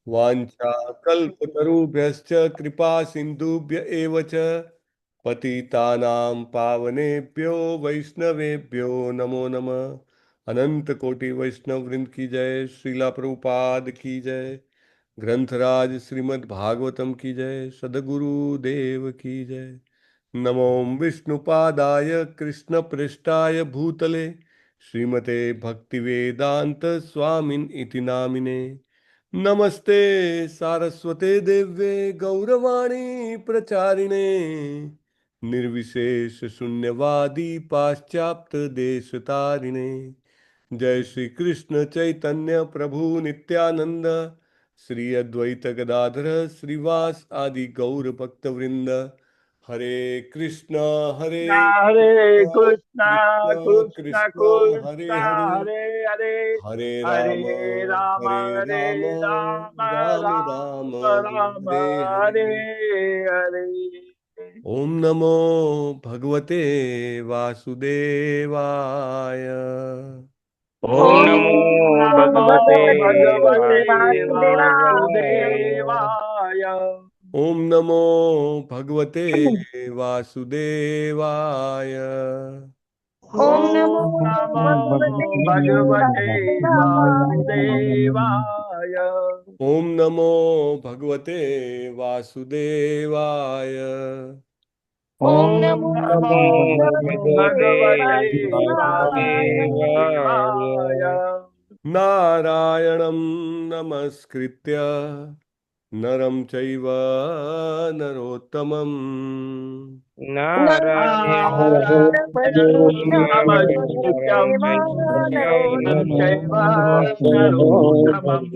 वाञ्छा कल्पतरुभ्यश्च कृपा सिन्धुभ्य एव च पतितानां पावनेभ्यो वैष्णवेभ्यो नमो नमः। अनंत कोटि वैष्णव वृंद की जय। श्रीला प्रभुपाद की जय। ग्रंथराज श्रीमद् भागवतम की जय। सदगुरु देव की जय। नमो विष्णुपादाय कृष्ण पृष्ठाय भूतले श्रीमते भक्तिवेदांत स्वामिन इति नामिने। नमस्ते सारस्वते देव्ये गौरवाणी प्रचारिणे निर्विशेष शून्यवादी पाश्चात्य देश तारिणे। जय श्री कृष्ण चैतन्य प्रभु नित्यानंद श्री अद्वैत गदाधर श्रीवास आदि गौर भक्त वृंद। हरे कृष्णा हरे हरे कृष्णा कृष्णा कृष्णा कृष्णा हरे कृष्णा हरे हरे हरे हरे राम हरे राम हरे हरे राम राम राम राम राम राम हरे हरे। हरे हरे। ओम नमो भगवते वासुदेवाय। ओम ओम नमो नमो भगवते भगवते वासुदेवाय। वासुदेवाय। ओम नमो भगवते वासुदेवाय। ओम नमो ओम नमो भगवते भगवते वासुदेवाय। वासुदेवाय। ओम नमो भगवते वासुदेवाय। ओम ओम नमो नमो भगवते भगवते वासुदेवाय। वासुदेवाय। नारायणं नमस्कृत्य नरं चैव नरोत्तमम्। नारायणं नारायणं नमस्कृत्यं नमस्कृत्य नरं चैव नरोत्तमम्। नरोत्तमम्।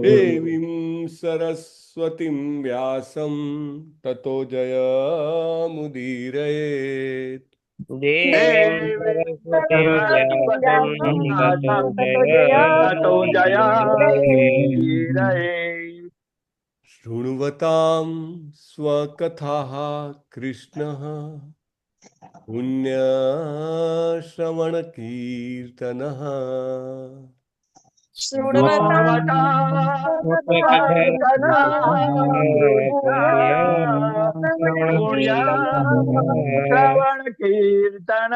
देवीं सरस्वतीं व्यासं ततो जयमुदीरयेत्। देवीं देवी सरस्वतीं सरस्वती व्यासं व्यासं ततो ततो ततो जयमुदीरये। जयामुदीरये। शृण्वतां स्वकथाः कृष्णः पुण्यश्रवणकीर्तनः। शृण्वतां शृण्वता स्वकथा कथा कृष्ण पुण्य पुण्यश्रवणकीर्तनः। श्रवण कीर्तन।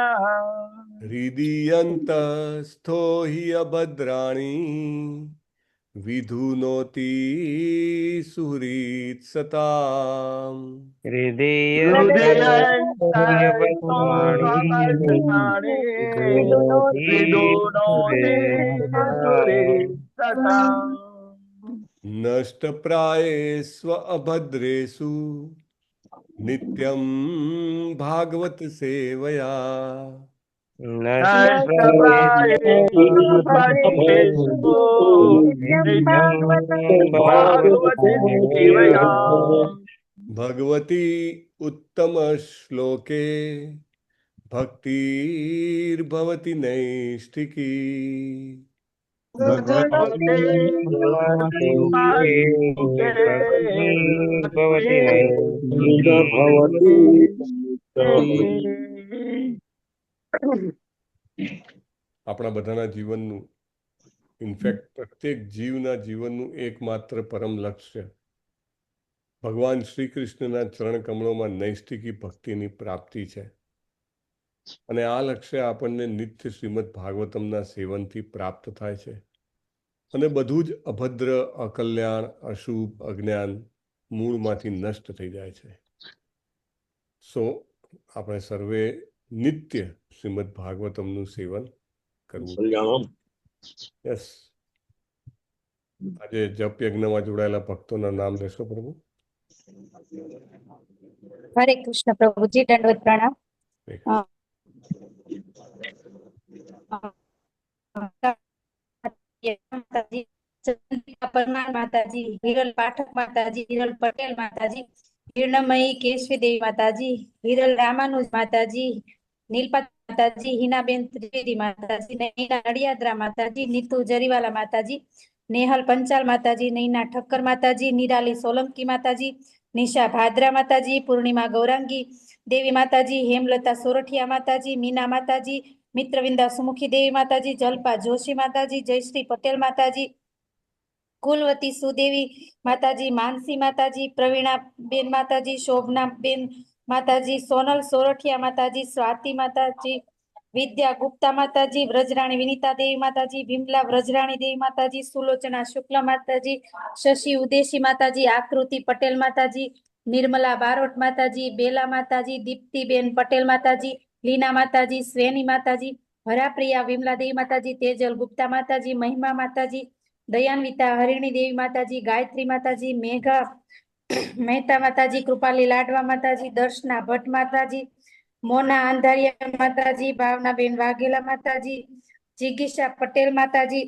हृदीयन्तस्थो हि अभद्राणि विधुनोति सुहृत्सताम्। हृदयन्तो हृदयन्तोऽयपत्राणि अभद्राणि विदुनोति विदुनोति सुरेशता। नष्टप्रायेष्व अभद्रेषु नित्यं भागवत सेवया। नष्टप्रायेषु भद्रेषु नित्यं नित्यं भागवत भागवते सेवया। भगवती उत्तम श्लोके भक्तिर्भवति नैष्ठिकी। भगवते श्लोके भक्तिर्भवति नैष्ठिकी। આપણા બધાના જીવનનું ઇનફેક્ટ પ્રત્યેક જીવના જીવનનું એકમાત્ર પરમ લક્ષ્ય ભગવાન શ્રી કૃષ્ણના ચરણ કમળોમાં નૈષ્ઠિકી ભક્તિની પ્રાપ્તિ છે. અને આ લક્ષ્ય આપણને નિત્ય શ્રીમદ ભાગવતમના સેવનથી પ્રાપ્ત થાય છે. અને બધું જ અભદ્ર, અકલ્યાણ, અશુભ, અજ્ઞાન મૂળમાંથી નષ્ટ થઈ જાય છે. સો આપણે સર્વે નિત્ય શ્રીમદ ભાગવતમનું સેવન કરવું. યસ. આજે જપ યજ્ઞમાં જોડાયેલા ભક્તોના નામ લેશો પ્રભુ. હરે કૃષ્ણ પ્રભુજી, દંડવત પ્રણામ. પરમાર માતાજી, હિરલ પાઠક માતાજી, હિરલ પટેલ માતાજી, હિરણમયી કેશવી દેવી માતાજી, હિરલ રામાનુજ માતાજી, નીલપત માતાજી, હિનાબેન ત્રિવેદી માતાજી, નૈના નડિયાદરા માતાજી, નીતુ જરીવાલા માતાજી, નેહલ પંચાલ માતાજી, નૈના ઠક્કર માતાજી, નિરાલી સોલંકી માતાજી, નિશા ભાદરા માતાજી, પૂર્ણિમા ગૌરાંગી દેવી માતાજી, હેમલતા સોરઠિયા માતાજી, મીના માતાજી, મિત્રવિંદા સુમુખી દેવી માતાજી, જલપા જોશી માતાજી, જયશ્રી પટેલ માતાજી, કુલવતી સુદેવી માતાજી, માનસી માતાજી, પ્રવીણાબેન માતાજી, શોભનાબેન માતાજી, સોનલ સોરઠિયા માતાજી, સ્વાતિ માતાજી, વિદ્યા ગુપ્તા માતાજી, વ્રજરાણી વિનીતા દેવી માતાજી, વિમલા વ્રજરાણી દેવી માતાજી, સુલોચના શુક્લ માતાજી, શશી ઉદેશી માતાજી, આકૃતિ પટેલ માતાજી, નિર્મલા બારોટ માતાજી, બેલા માતાજી, દીપ્તિબેન પટેલ માતાજી, લીના માતાજી, સ્વેની માતાજી, હરાપ્રિયા વિમલા દેવી માતાજી, તેજલ ગુપ્તા માતાજી, મહિમા માતાજી, દયાન્વિતા હરિણી દેવી માતાજી, ગાયત્રી માતાજી, મેઘા મહેતા માતાજી, કૃપાલી લાડવા માતાજી, દર્શના ભટ્ટ માતાજી, મોના આંધારિયા માતાજી, ભાવનાબેન વાઘેલા માતાજી, જિગીષા પટેલ માતાજી,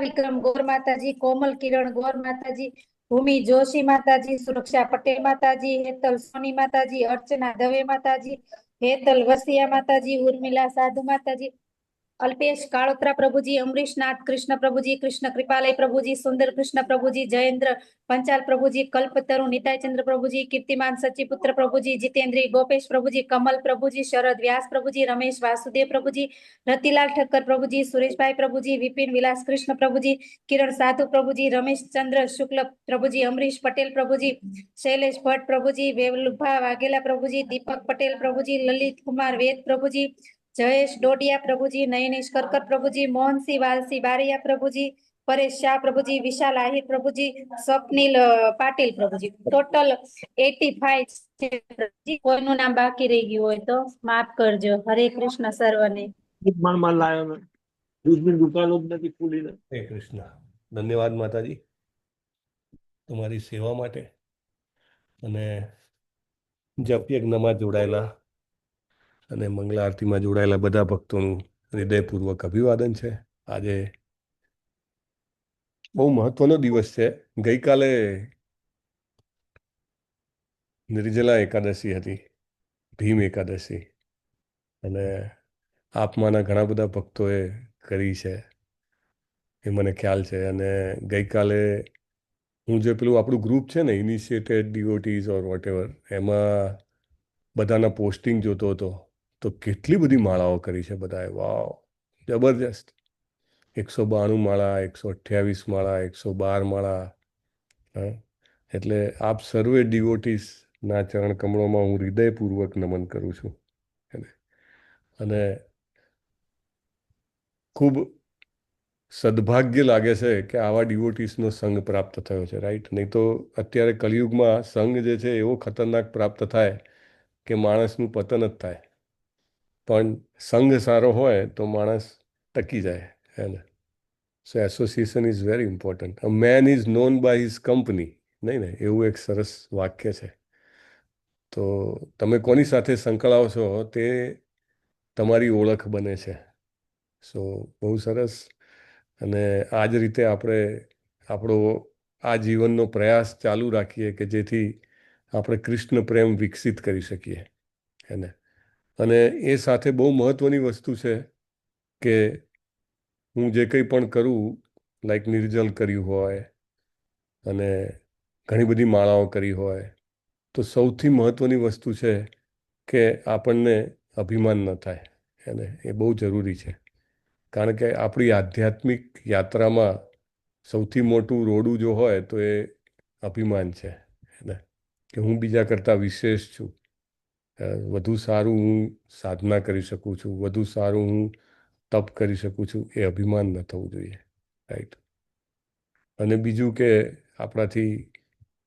વિક્રમ ગોર માતાજી, કોમલ કિરણ ગોર માતાજી, ભૂમિ જોશી માતાજી, સુરક્ષા પટેલ માતાજી, હેતલ સોની માતાજી, અર્ચના દવે માતાજી, હેતલ વસિયા માતાજી, ઉર્મિલા સાધુ માતાજી, અલ્પેશ કાળોત્રા પ્રભુજી, અમરીશનાથ કૃષ્ણ પ્રભુજી, કૃષ્ણ કૃપાલય પ્રભુજી, સુંદર કૃષ્ણ પ્રભુજી, જયેન્દ્ર પંચાલ પ્રભુજી, કલ્પતરુ નિતાયચંદ્ર પ્રભુજી, કીર્તિમાન સચીપુત્ર પ્રભુજી, જીતેન્દ્રી ગોપેશ પ્રભુજી, કમલ પ્રભુજી, શરદ વ્યાસ પ્રભુજી, રમેશ વાસુદેવ પ્રભુજી, રતિલાલ ઠક્કર પ્રભુજી, સુરેશભાઈ પ્રભુજી, વિપિન વિલાસ કૃષ્ણ પ્રભુજી, કિરણ સાધુ પ્રભુજી, રમેશ ચંદ્ર શુક્લ પ્રભુજી, અમરીશ પટેલ પ્રભુજી, શૈલેષ ભટ્ટ પ્રભુજી, વેલુભા વાઘેલા પ્રભુજી, દીપક પટેલ પ્રભુજી, લલિત કુમાર વેદ પ્રભુજી, જયેશ ડોડિયા પ્રભુજી, નયનેશ કરકર પ્રભુજી, મોહનસિંહ વાલસી બારિયા પ્રભુજી, પરેશ શાહ પ્રભુજી, વિશાલ આહિર પ્રભુજી, સ્વપ્નિલ પાટીલ પ્રભુજી, ટોટલ 85 છે પ્રભુજી. કોઈનું નામ બાકી રહી ગયું હોય તો માફ કરજો. હરે કૃષ્ણ સર્વને. માલ લાયો મેં દૂધની દુકાનો જ નથી ખુલી ને. હરે કૃષ્ણ. ધન્યવાદ માતાજી તમારી સેવા માટે અને જપ યજ્ઞમાં જોડાયેલા અને મંગલા આરતીમાં જોડાયેલા બધા ભક્તોનું હૃદયપૂર્વક અભિવાદન છે. આજે બહુ મહત્વનો દિવસ છે. ગઈકાલે નિર્જલા એકાદશી હતી, ભીમ એકાદશી, અને આપમાંના ઘણા બધા ભક્તોએ કરી છે એ મને ખ્યાલ છે. અને ગઈકાલે હું જે પેલું આપણું ગ્રુપ છે ને, ઇનિશિયેટેડ ડિવોટીઝ ઓર વોટ એવર, એમાં બધાના પોસ્ટિંગ જોતો હતો તો કેટલી બધી માળાઓ કરી છે બધાએ. વાવ, જબરજસ્ત. 192 માળા, 128 માળા, 112 માળા. એટલે આપ સર્વે ડિવોટીસના ચરણ કમળોમાં હું હૃદયપૂર્વક નમન કરું છું. અને ખૂબ સદભાગ્ય લાગે છે કે આવા ડિવોટીસનો સંગ પ્રાપ્ત થયો છે, રાઈટ? નહીં તો અત્યારે કલિયુગમાં સંગ જે છે એવો ખતરનાક પ્રાપ્ત થાય કે માણસનું પતન જ થાય. પણ સંગ સારો હોય તો માણસ ટકી જાય. એને so association is very important. A man is known by his company. નહીં ને, એવું એક સરસ વાક્ય છે. તો તમે કોની સાથે સંકળાવો છો તે તમારી ઓળખ બને છે. સો બહુ સરસ. અને આ જ રીતે આપણે આપણો આ જીવનનો પ્રયાસ ચાલુ રાખીએ કે જેથી આપણે કૃષ્ણ પ્રેમ વિકસિત કરી શકીએ. એને અને એ સાથે બહુ મહત્ત્વની વસ્તુ છે કે હું જે કંઈ પણ કરું, લાઈક નિર્જલ કર્યું હોય અને ઘણી બધી માળાઓ કરી હોય, તો સૌથી મહત્ત્વની વસ્તુ છે કે આપણને અભિમાન ન થાય. એને એ બહુ જરૂરી છે. કારણ કે આપણી આધ્યાત્મિક યાત્રામાં સૌથી મોટું રોડું જો હોય તો એ અભિમાન છે. એને કે હું બીજા કરતાં વિશેષ છું, વધુ સારું હું સાધના કરી શકું છું, વધુ સારું હું તપ કરી શકું છું. એ અભિમાન ન થવું જોઈએ, રાઈટ? અને બીજું કે આપણાથી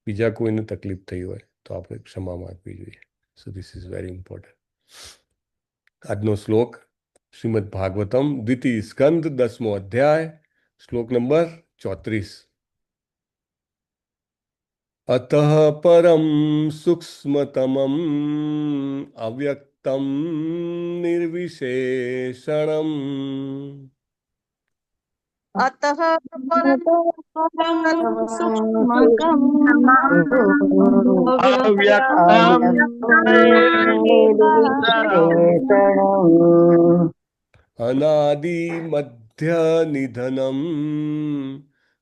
બીજા કોઈને તકલીફ થઈ હોય તો આપણે ક્ષમા માગવી જોઈએ. So this is very important. આજનો શ્લોક શ્રીમદ ભાગવતમ દ્વિતીય સ્કંદ 10મો અધ્યાય, શ્લોક નંબર 34. અતઃ પરમ સૂક્ષ્મતમમ અવ્યક્તમ નિર્વિશેષણમ अतः परं सूक्ष्मतम् અવ્યક્તમ અનાદિ મધ્ય નિધનમ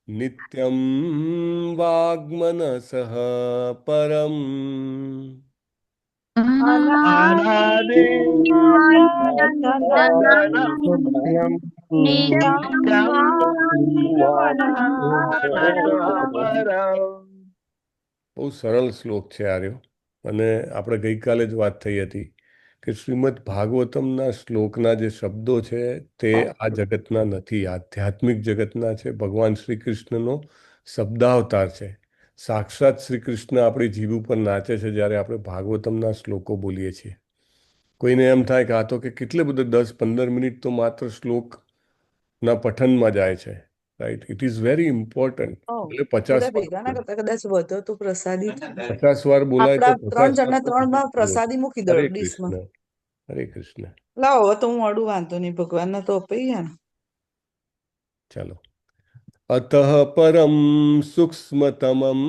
નિત્યમ વાગ્મનસઃ પરમ અનાદિ બહુ સરળ શ્લોક છે આર્યો. અને આપણે ગઈકાલે જ વાત થઈ હતી કે શ્રીમદ ભાગવતમના શ્લોકના જે શબ્દો છે તે આ જગતના નથી, આધ્યાત્મિક જગતના છે. ભગવાન શ્રી કૃષ્ણનો શબ્દાવતાર છે. સાક્ષાત શ્રી કૃષ્ણ આપણી જીભ ઉપર નાચે છે જ્યારે આપણે ભાગવતમના શ્લોકો બોલીએ છીએ. કોઈને એમ થાય કે આ તો કે કેટલે બધું 10-15 મિનિટ તો માત્ર શ્લોકના પઠનમાં જાય છે. Right, it is very important. એટલે 50 બધા ભેગા ના કરતા કદાચ વધો તો પ્રસાદી 50 વાર બોલાય તો આપડા 3 જણના 3 માં 50 પ્રસાદી મૂકી દો હરે ડીશમાં. કૃષ્ણ, હરે કૃષ્ણ. લાવો હવે તો હું અડું, વાંધો નહીં, ભગવાનને તો અપાઈએ ને. ચાલો. અતઃ પરમ સૂક્ષ્મતમમ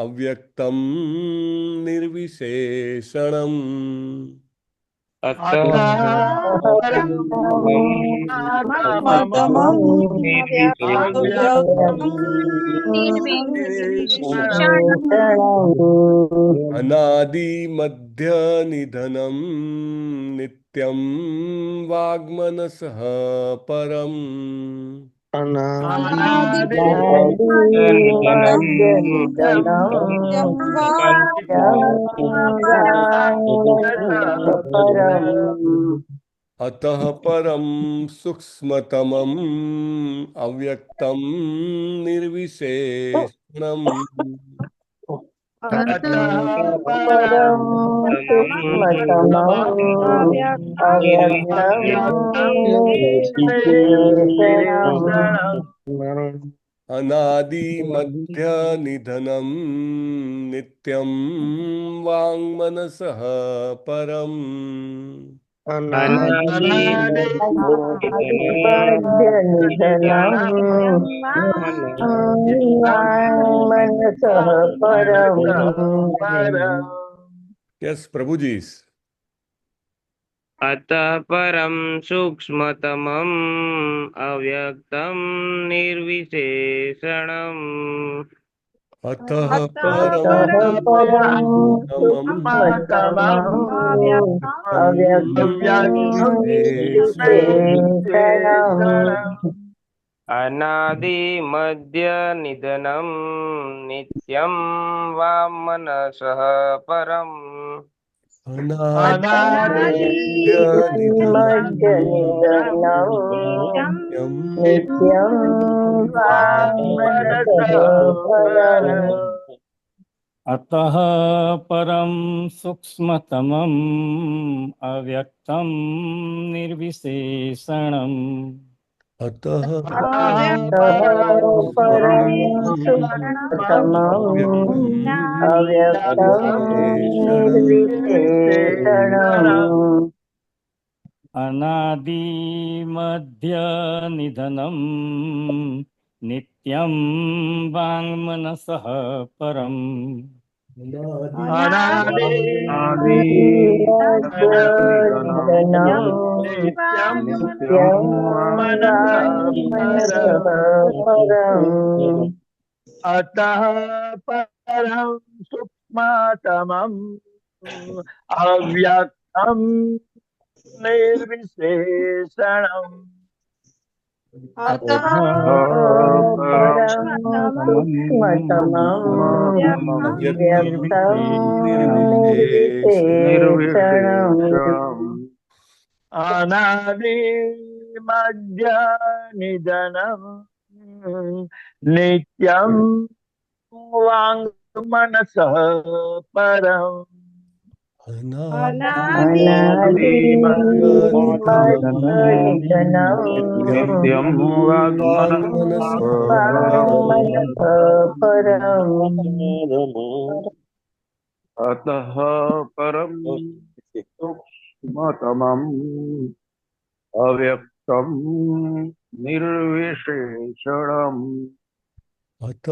અવ્યક્તમ નિર્વિશેષણમ અતઃ તમામ અનાદિ મધ્ય નિધનમ નિત્યમ વાગ્મનસઃ પરમ અતઃ પરમ સૂક્ષ્મતમમ અવ્યક્તમ નિર્વિશેષણમ અનાદિ મધ્ય નિધનમ નિત્યમ વાङ्मनसः પરમ યસ પ્રભુજી. અતઃ પરમ સૂક્ષ્મતમમ અવ્યક્તમ નિર્વિશેષણમ અતઃ પરમ અનાદિ મધ્ય નિધનમ નિત્યમ વામનસઃ પરમ अतः परम सूक्ष्मतमं अव्यक्तं निर्विशेषणम् અતઃ अनादि मध्य निधनं नित्यं वाङ्मनसः परम् अतः परं सूक्ष्मतमम् अव्यक्तं निर्विशेषणम् अनादि मध्य निधनम् नित्यं वाङ्मनसः परम् अतः परम सूक्ष्मतमम् अव्यक्तं निर्विशेषणम् અતઃ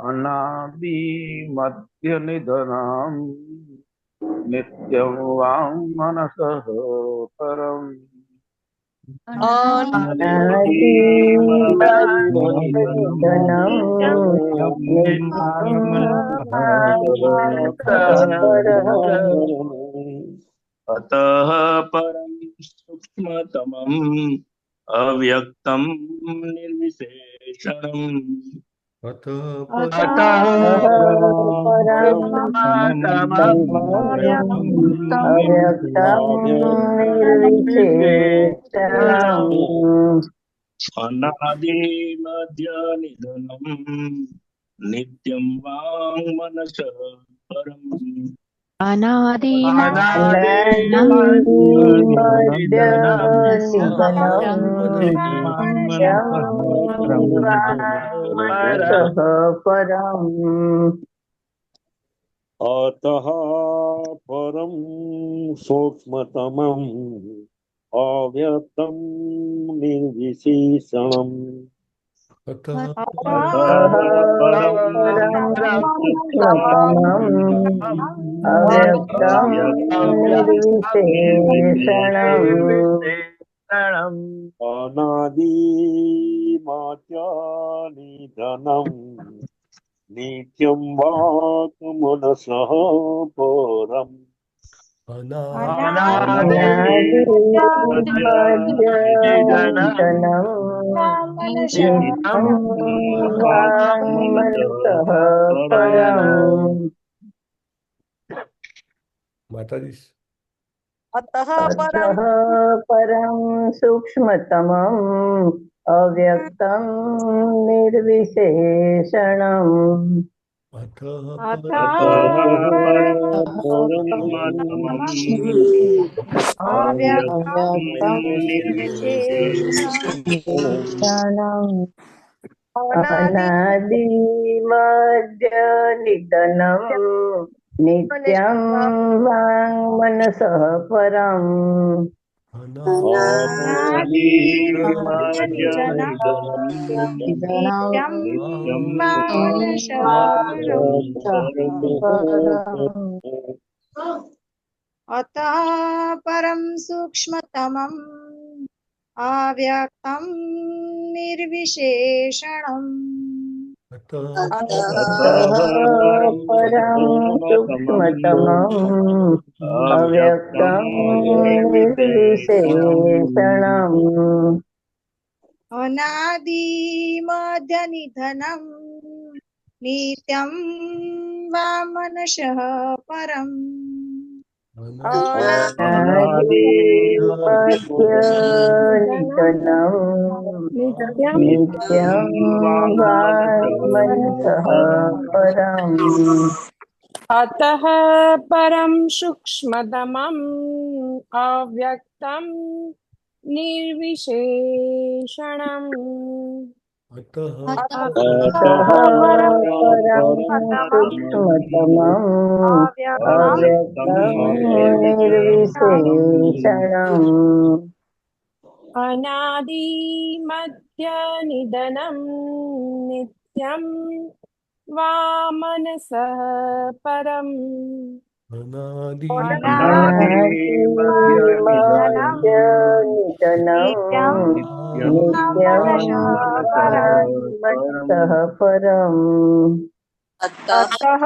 अनादि मध्य निधनम् नित्यं वाङ्मनसः परम् अतः परं सूक्ष्मतमम् अव्यक्तं निर्विशेषणम् अतः अनादिमध्यनिधनं नित्यं वाङ्मनसः परम् अतः परं सूक्ष्मतमम् अव्यक्तं निर्विशेषणम् अतः अनादिमध्यनिधनं नित्यं वाङ्मनसः परम् माताजी अतः परं सूक्ष्मतमम् अव्यक्तं निर्विशेषणम् अतः अनादिमध्यनिधनं नित्यं वाङ्मनसः परम् अतः परं सूक्ष्मतमम् अव्यक्तं निर्विशेषणम् परं सूक्ष्मतमम् अव्यक्तं निर्विशेषणम् अनादिमध्यनिधनं नित्यं वामनसः परम् नित्यं वाङ्मनसः परम् अतः परं सूक्ष्मतमम् अव्यक्तं निर्विशेषणम् अतः परं सूक्ष्मतमम् अव्यक्तं निर्विशेषणम् अनादिमध्यनिधनं नित्यं वामनसः परम् अनादिमध्यनिधनं नित्यं वाङ्मनसः परम् अतः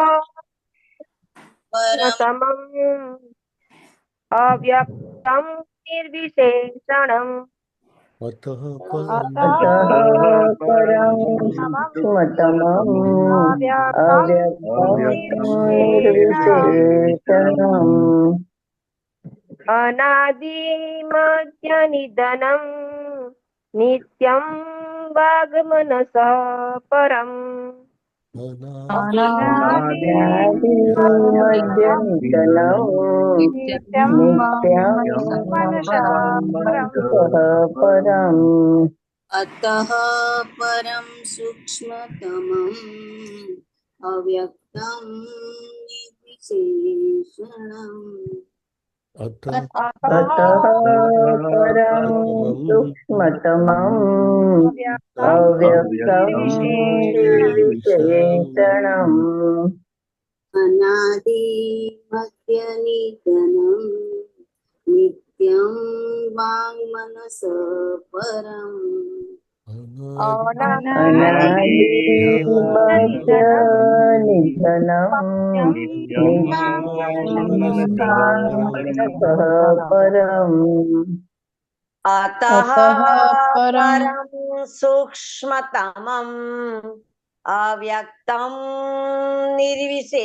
परमम् अव्यक्तं निर्विशेषणम् अतः परं सूक्ष्मतमम् अव्यक्तं निर्विशेषणम् अनादिमध्यनिधनं नित्यं वाङ्मनसः परम् अनादिमध्यनिधनं नित्यं वाङ्मनसः परम् अतः परं सूक्ष्मतमम् अव्यक्तं निर्विशेषणम् अतः परं सूक्ष्मतमम् अव्यक्तं निर्विशेषणम् अनादिमध्यनिधनं નિત્યમ વાङ्मनस પરમ અનાદિ મધ્ય નિધનમ નિત્યમ પરમ અતઃ પરમ સૂક્ષ્મતમં અવ્યક્તં નિર્વિશેષણં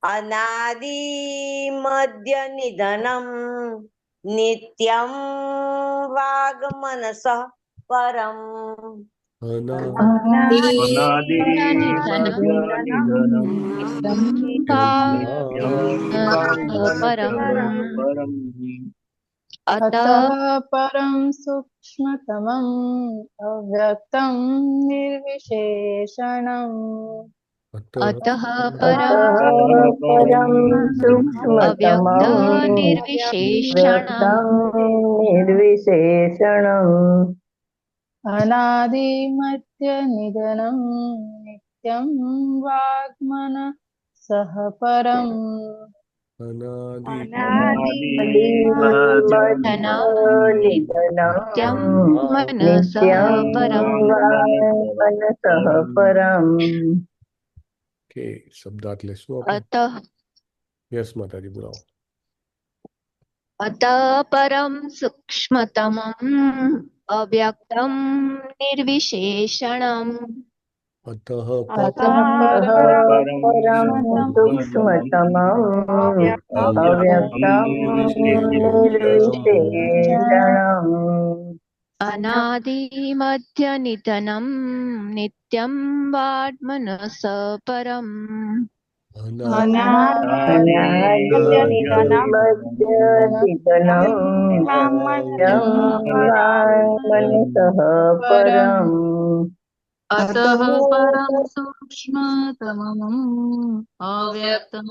અનાદિ મધ્ય નિધનમ નિત્યમ વાગ્મનસ પરમ अतः परम सूक्ष्मतमं अव्यक्तं निर्विशेषणम् अतः परम सूक्ष्मतमं निर्विशेषणम् अनादिमध्यनिधनं नित्यं वाग्मनसः परम् કે શબ્દાર્થ લેશું આપણે. अतः યસ માતાજી બોલાવો. अतः परम सूक्ष्मतमम् अव्यक्तं निर्विशेषणम् अतः परम सूक्ष्मतमं अव्यक्तं निर्विशेषणम् अनादिमध्यनिधनं नित्यं वाग्मनस परम् अतः परम सूक्ष्मतमम् अव्यक्तं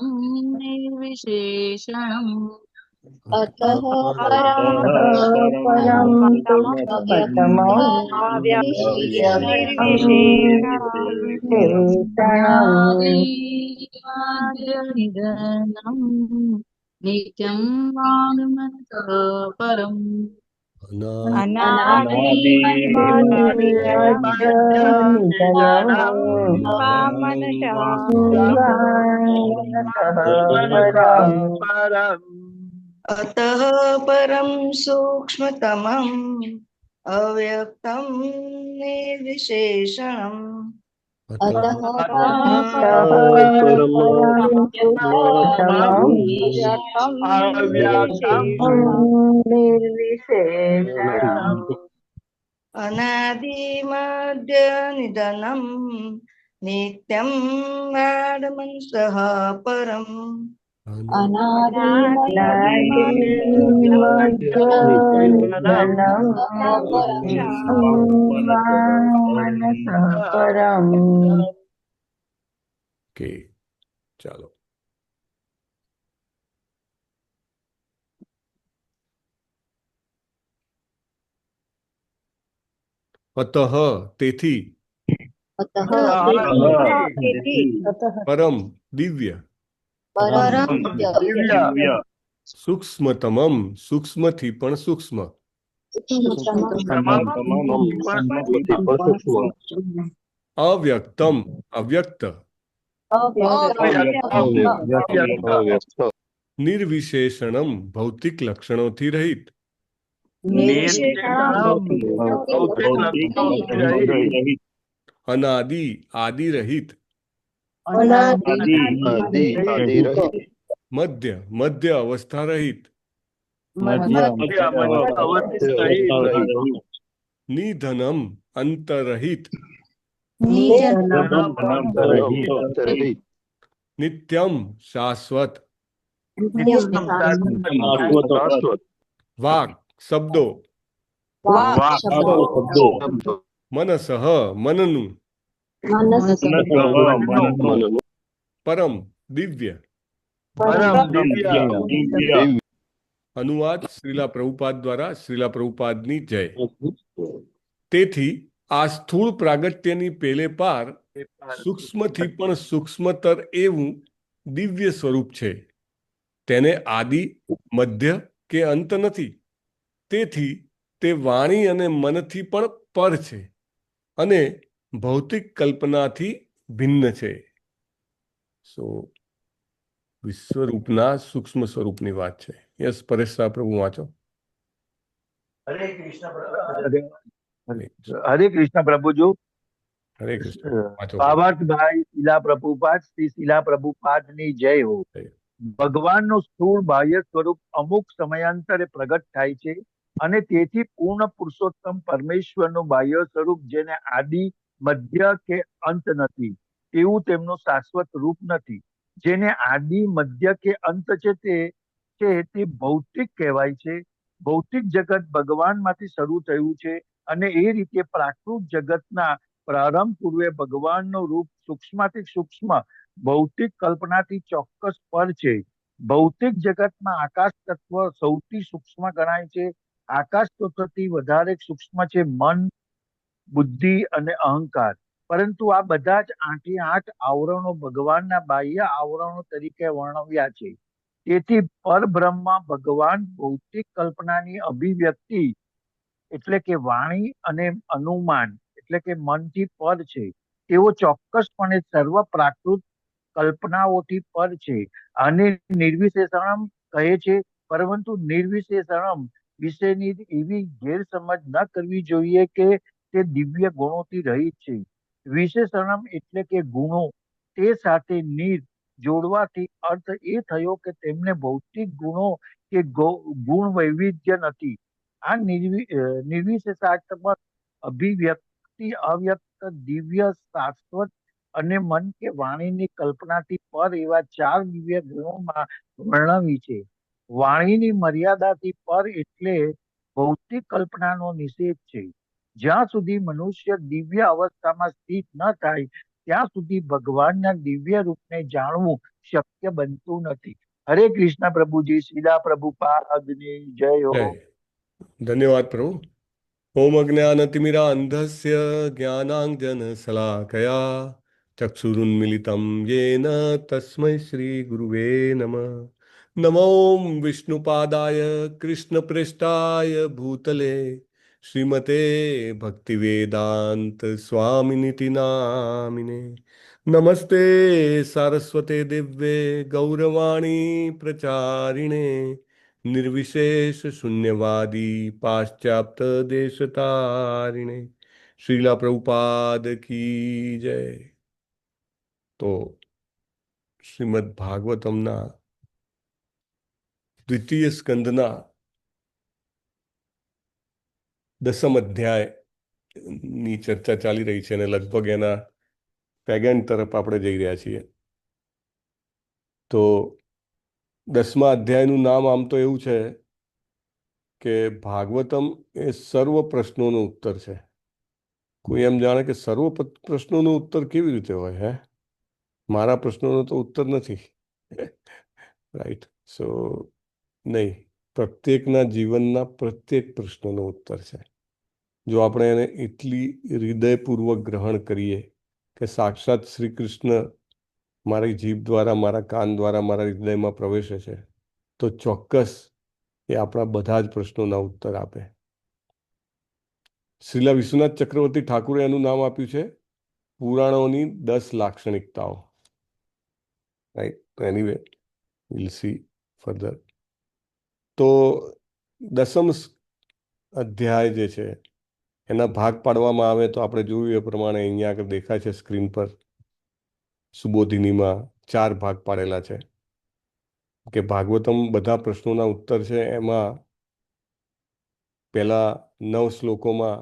निर्विशेषणम् अतः परम सूक्ष्मतमं निधनं नित्यं वाङ्मनसः परम् अतः परम सूक्ष्मतमं अव्यक्तं निर्विशेषणम् अतः अनादिमध्यनिधनं नित्यं वाङ्मनसः परम् કે ચાલો. અતઃ તેથી પરમ દિવ્ય સૂક્ષ્મતમમ સૂક્ષ્મથી પણ સૂક્ષ્મ અવ્યક્તમ અવ્યક્ત નિર્વિશેષણમ ભૌતિક લક્ષણોથી રહિત અનાદિ આદિ રહિત મધ્ય મધ્ય અવસ્થા રહિત નિધનમ અંતરહિત નિત્યમ શાશ્વત વાક શબ્દો મનસઃ મનનું પરમ દિવ્ય અનુવાદ શ્રીલા પ્રભુપાદ દ્વારા શ્રીલા પ્રભુપાદની જય. તેથી આ સ્થૂળ પ્રાગટ્યની પેલે પાર સૂક્ષ્મથી પણ સૂક્ષ્મતર એવું દિવ્ય સ્વરૂપ છે. તેને આદિ, મધ્ય કે અંત નથી. તેથી તે વાણી અને મનથી પણ પર છે અને ભૌતિક કલ્પનાથી ભિન્ન છે. સો વિશ્વરૂપના સૂક્ષ્મ સ્વરૂપની વાત છે. યસ, પરેશ શાહ પ્રભુ વાંચો. હરે કૃષ્ણ પ્રભુજી. હરે કૃષ્ણ વાંચો. ભાવાર્થભાઈ શીલા પ્રભુપાદ શ્રી શીલા પ્રભુપાદની જય હો. ભગવાનનું સ્થૂળ બાહ્ય સ્વરૂપ અમુક સમયાંતરે પ્રગટ થાય છે અને તેથી પૂર્ણ પુરુષોત્તમ પરમેશ્વરનું બાહ્ય સ્વરૂપ જેને આદિ, મધ્ય કે અંત નથી એવું તેમનું શાશ્વત રૂપ નથી. જેને આદિ, મધ્ય કે અંત છે તે ભૌતિક કહેવાય છે. ભૌતિક જગત ભગવાનમાંથી શરૂ થયું છે અને એ રીતે પ્રાકૃત જગતના પ્રારંભ પૂર્વે ભગવાનનું રૂપ સૂક્ષ્મથી સૂક્ષ્મ ભૌતિક કલ્પનાથી ચોક્કસ પર છે. ભૌતિક જગતમાં આકાશ તત્વ સૌથી સૂક્ષ્મ ગણાય છે. આકાશ તત્વથી વધારે સૂક્ષ્મ છે મન, બુદ્ધિ અને અહંકાર. પરંતુ આ બધા જ 8 આવરણો ભગવાનના બાહ્ય આવરણો તરીકે વર્ણવ્યા છે. તેથી પરબ્રહ્મ ભગવાન ભૌતિક કલ્પનાની અભિવ્યક્તિ એટલે કે વાણી અને અનુમાન એટલે કે મનથી પર છે. તેઓ ચોક્કસપણે સર્વ પ્રાકૃત કલ્પનાઓથી પર છે. આને નિર્વિશેષણમ કહે છે. પરંતુ નિર્વિશેષણમ વિશેની એવી ગેરસમજ ન કરવી જોઈએ કે તે દિવ્ય ગુણોથી રહિત છે. વિશેષણમ એટલે કે ગુણો, તે સાથે નિર જોડવાથી અર્થ એ થયો કે તેમને ભૌતિક ગુણો કે ગુણ વૈવિધ્ય નથી. આ નિર્વિશેષાત્મક અભિવ્યક્તિ અવ્યક્ત, દિવ્ય, શાશ્વત અને મન કે વાણીની કલ્પનાથી પર એવા 4 દિવ્ય ગુણોમાં વર્ણવી છે. વાણીની મર્યાદાથી પર એટલે ભૌતિક કલ્પનાનો નિષેધ છે. જ્યાં સુધી મનુષ્ય દિવ્ય અવસ્થામાં સ્થિત ન થાય ત્યાં સુધી ભગવાનના દિવ્ય રૂપને જાણવું શક્ય બનતું નથી. હરે કૃષ્ણ પ્રભુજી. શીલા પ્રભુપાદની જય હો. ધન્યવાદ પ્રભુ. ઓમ અજ્ઞાનતિમિરાંધસ્ય જ્ઞાનાંજનશલાકયા ચક્ષુરુન્મિલિतं येन તસ્मै શ્રી ગુરુવે નમઃ. નમો વિષ્ણુપાદાય કૃષ્ણપ્રેષ્ઠાય ભૂતલે શ્રીમતે ભક્તિવેદાંત સ્વામિનિતિ નામિને. નમસ્તે સારસ્વતે દિવ્યે ગૌરવાણી પ્રચારિણે નિર્વિશેષ શૂન્યવાદી પાશ્ચાત્ય દેશતારિણે. શ્રીલા પ્રભુપાદ કી જય. તો શ્રીમદ ભાગવતમના દ્વિતીય સ્કંદના 10મ અધ્યાયની ચર્ચા ચાલી રહી છે અને લગભગ એના પેગેન્ટ તરફ આપણે જઈ રહ્યા છીએ. તો 10મા અધ્યાયનું નામ આમ તો એવું છે કે ભાગવતમ એ સર્વ પ્રશ્નોનો ઉત્તર છે. કોઈ એમ જાણે કે સર્વ પ્રશ્નોનો ઉત્તર કેવી રીતે હોય? મારા પ્રશ્નોનો તો ઉત્તર નથી. રાઈટ. સો નહીં, પ્રત્યેકના જીવનના પ્રત્યેક પ્રશ્નોનો ઉત્તર છે. જો આપણે એને એટલી હૃદયપૂર્વક ગ્રહણ કરીએ કે સાક્ષાત શ્રી કૃષ્ણ મારી જીભ દ્વારા, મારા કાન દ્વારા મારા હૃદયમાં પ્રવેશે છે, તો ચોક્કસ એ આપણા બધા જ પ્રશ્નોના ઉત્તર આપે. શ્રીલા વિશ્વનાથ ચક્રવર્તી ઠાકુરે એનું નામ આપ્યું છે પુરાણોની 10 લાક્ષણિકતાઓ. રાઈટ. તો એનીવે વિલ સી ફર્ધર. તો 10મ અધ્યાય જે છે એના ભાગ પાડવામાં આવે તો આપણે જોયું એ પ્રમાણે અહીંયા આગળ દેખાય છે સ્ક્રીન પર. સુબોધિનીમાં 4 ભાગ પાડેલા છે કે ભાગવતમ બધા પ્રશ્નોના ઉત્તર છે. એમાં પહેલા 9 શ્લોકોમાં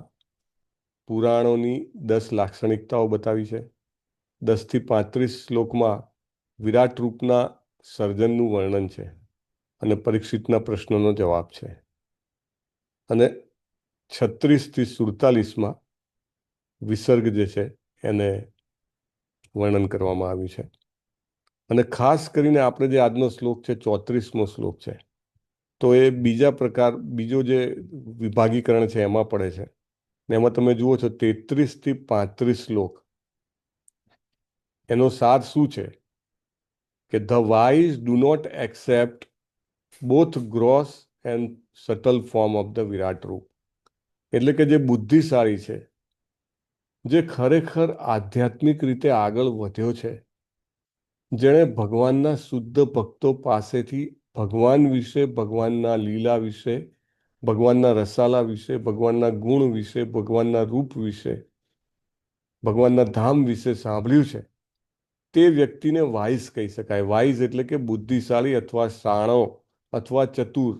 પુરાણોની 10 લાક્ષણિકતાઓ બતાવી છે. 10 થી 35 શ્લોકમાં વિરાટ રૂપના સર્જનનું વર્ણન છે અને પરીક્ષિતના પ્રશ્નોનો જવાબ છે. અને 36 થી 47માં વિસર્ગ જે છે એને વર્ણન કરવામાં આવ્યું છે. અને ખાસ કરીને આપણે જે આજનો શ્લોક છે 34મો શ્લોક છે તો એ બીજો જે વિભાગીકરણ છે એમાં પડે છે. ને એમાં તમે જુઓ છો 33 થી 35 શ્લોક. એનો સાર શું છે કે the wise do not accept both gross and subtle form of the Virat Roop. એટલે કે જે બુદ્ધિશાળી છે, જે ખરેખર આધ્યાત્મિક રીતે આગળ વધ્યો છે, જેણે ભગવાનના શુદ્ધ ભક્તો પાસેથી ભગવાન વિશે, ભગવાનના લીલા વિશે, ભગવાનના રસાલા વિશે, ભગવાનના ગુણ વિશે, ભગવાનના રૂપ વિશે, ભગવાનના ધામ વિશે સાંભળ્યું છે, તે વ્યક્તિને વાઇઝ કહી શકાય. વાઇઝ એટલે કે બુદ્ધિશાળી અથવા શાણો અથવા ચતુર.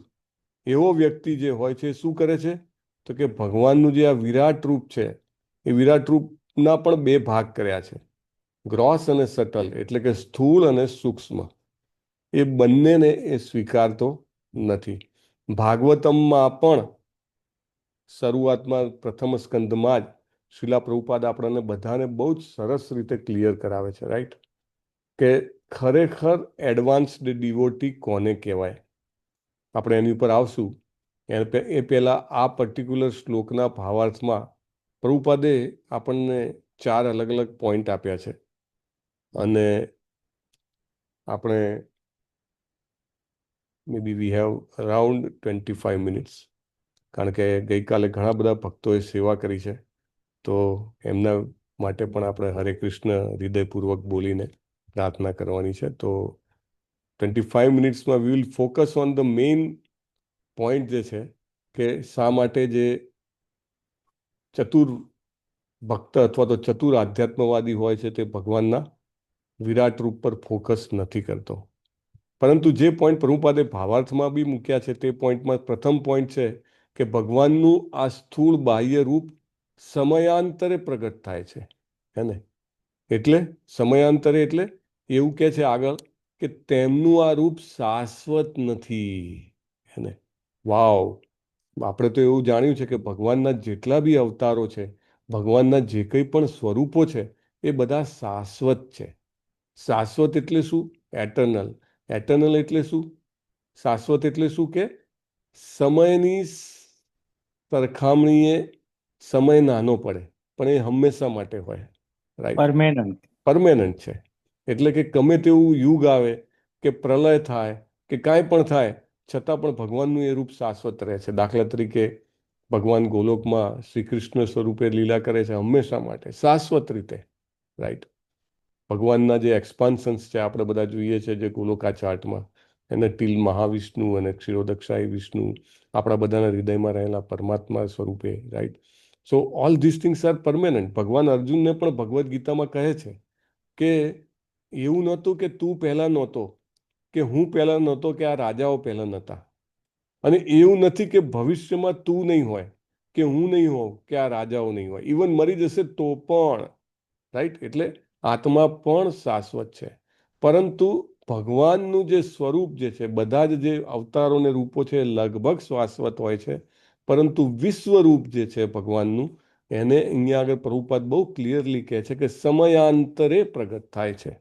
એવો વ્યક્તિ જે હોય છે શું કરે છે તો કે ભગવાનનું જે આ વિરાટ રૂપ છે, એ વિરાટ રૂપના પણ બે ભાગ કર્યા છે, ગ્રોસ અને સટલ, એટલે કે સ્થૂળ અને સૂક્ષ્મ. એ બંનેને એ સ્વીકારતો નથી. ભાગવતમમાં પણ શરૂઆતમાં પ્રથમ સ્કંદમાં જ શ્રીલા પ્રભુપાદ આપણને બધાને બહુ જ સરસ રીતે ક્લિયર કરાવે છે, રાઈટ, કે ખરેખર એડવાન્સ્ડ ડિવોટી કોને કહેવાય. આપણે એની ઉપર આવશું. એ પહેલાં આ પર્ટિક્યુલર શ્લોકના ભાવાર્થમાં પ્રભુપાદે આપણને 4 અલગ અલગ પોઈન્ટ આપ્યા છે. અને આપણે મે બી વી હેવ અરાઉન્ડ 25 મિનિટ્સ, કારણ કે ગઈકાલે ઘણા બધા ભક્તોએ સેવા કરી છે, તો એમના માટે પણ આપણે હરે કૃષ્ણ હૃદયપૂર્વક બોલીને પ્રાર્થના કરવાની છે. તો 25 મિનિટ્સમાં we will focus on the main point જે છે કે શા માટે જે ચતુર ભક્ત અથવા તો ચતુર આધ્યાત્મવાદી હોય છે તે ભગવાનના વિરાટ રૂપ પર ફોકસ નથી કરતો. પરંતુ જે પોઈન્ટ પ્રભુપાદે ભાવાર્થમાં બી મૂક્યા છે તે પોઈન્ટમાં પ્રથમ પોઈન્ટ છે કે ભગવાનનું આ સ્થૂળ બાહ્ય રૂપ સમયાંતરે પ્રગટ થાય છે, હે ને. એટલે સમયાંતરે એટલે એવું કહે છે આગળ કે તેમનું આ રૂપ શાશ્વત નથી, હે ને. વાવ, આપણે તો એવું જાણ્યું છે કે ભગવાનના જેટલા બી અવતારો છે, ભગવાનના જે કંઈ પણ સ્વરૂપો છે, એ બધા શાશ્વત છે. શાશ્વત એટલે શું? એટર્નલ. એટર્નલ એટલે શું? શાશ્વત એટલે શું કે સમયની સરખામણીએ સમય નાનો પડે, પણ એ હંમેશા માટે હોય, રાઈટ, પરમેનન્ટ છે. એટલે કે ગમે તેવું યુગ આવે કે પ્રલય થાય કે કાંઈ પણ થાય, છતાં પણ ભગવાનનું એ રૂપ શાશ્વત રહે છે. દાખલા તરીકે ભગવાન ગોલોકમાં શ્રી કૃષ્ણ સ્વરૂપે લીલા કરે છે હંમેશા માટે, શાશ્વત રીતે, રાઈટ. ભગવાનના જે એક્સપાન્શન્સ છે આપણે બધા જોઈએ છે જે ગોલોકા ચાર્ટમાં, એને ટીલ મહાવિષ્ણુ અને ક્ષીરોદક્ષાઈ વિષ્ણુ, આપણા બધાના હૃદયમાં રહેલા પરમાત્મા સ્વરૂપે, right. So all this things are permanent. ભગવાન અર્જુનને પણ ભગવદ્ ગીતામાં કહે છે કે એવું નહોતું કે તું પહેલાં નહોતો, કે હું પહેલાં નહોતો, કે આ રાજાઓ પહેલાં નહોતા. અને એવું નથી કે ભવિષ્યમાં તું નહીં હોય, કે હું નહીં હોઉં, કે આ રાજાઓ નહીં હોય, ઇવન મરી જશે તો પણ, રાઈટ. એટલે આત્મા પણ શાશ્વત છે. પરંતુ ભગવાનનું જે સ્વરૂપ જે છે, બધા જ જે અવતારોને રૂપો છે લગભગ શાશ્વત હોય છે, પરંતુ વિશ્વરૂપ જે છે ભગવાનનું, એને અહીંયા આગળ પ્રભુપાદ બહુ ક્લિયરલી કહે છે કે સમયાંતરે પ્રગટ થાય છે.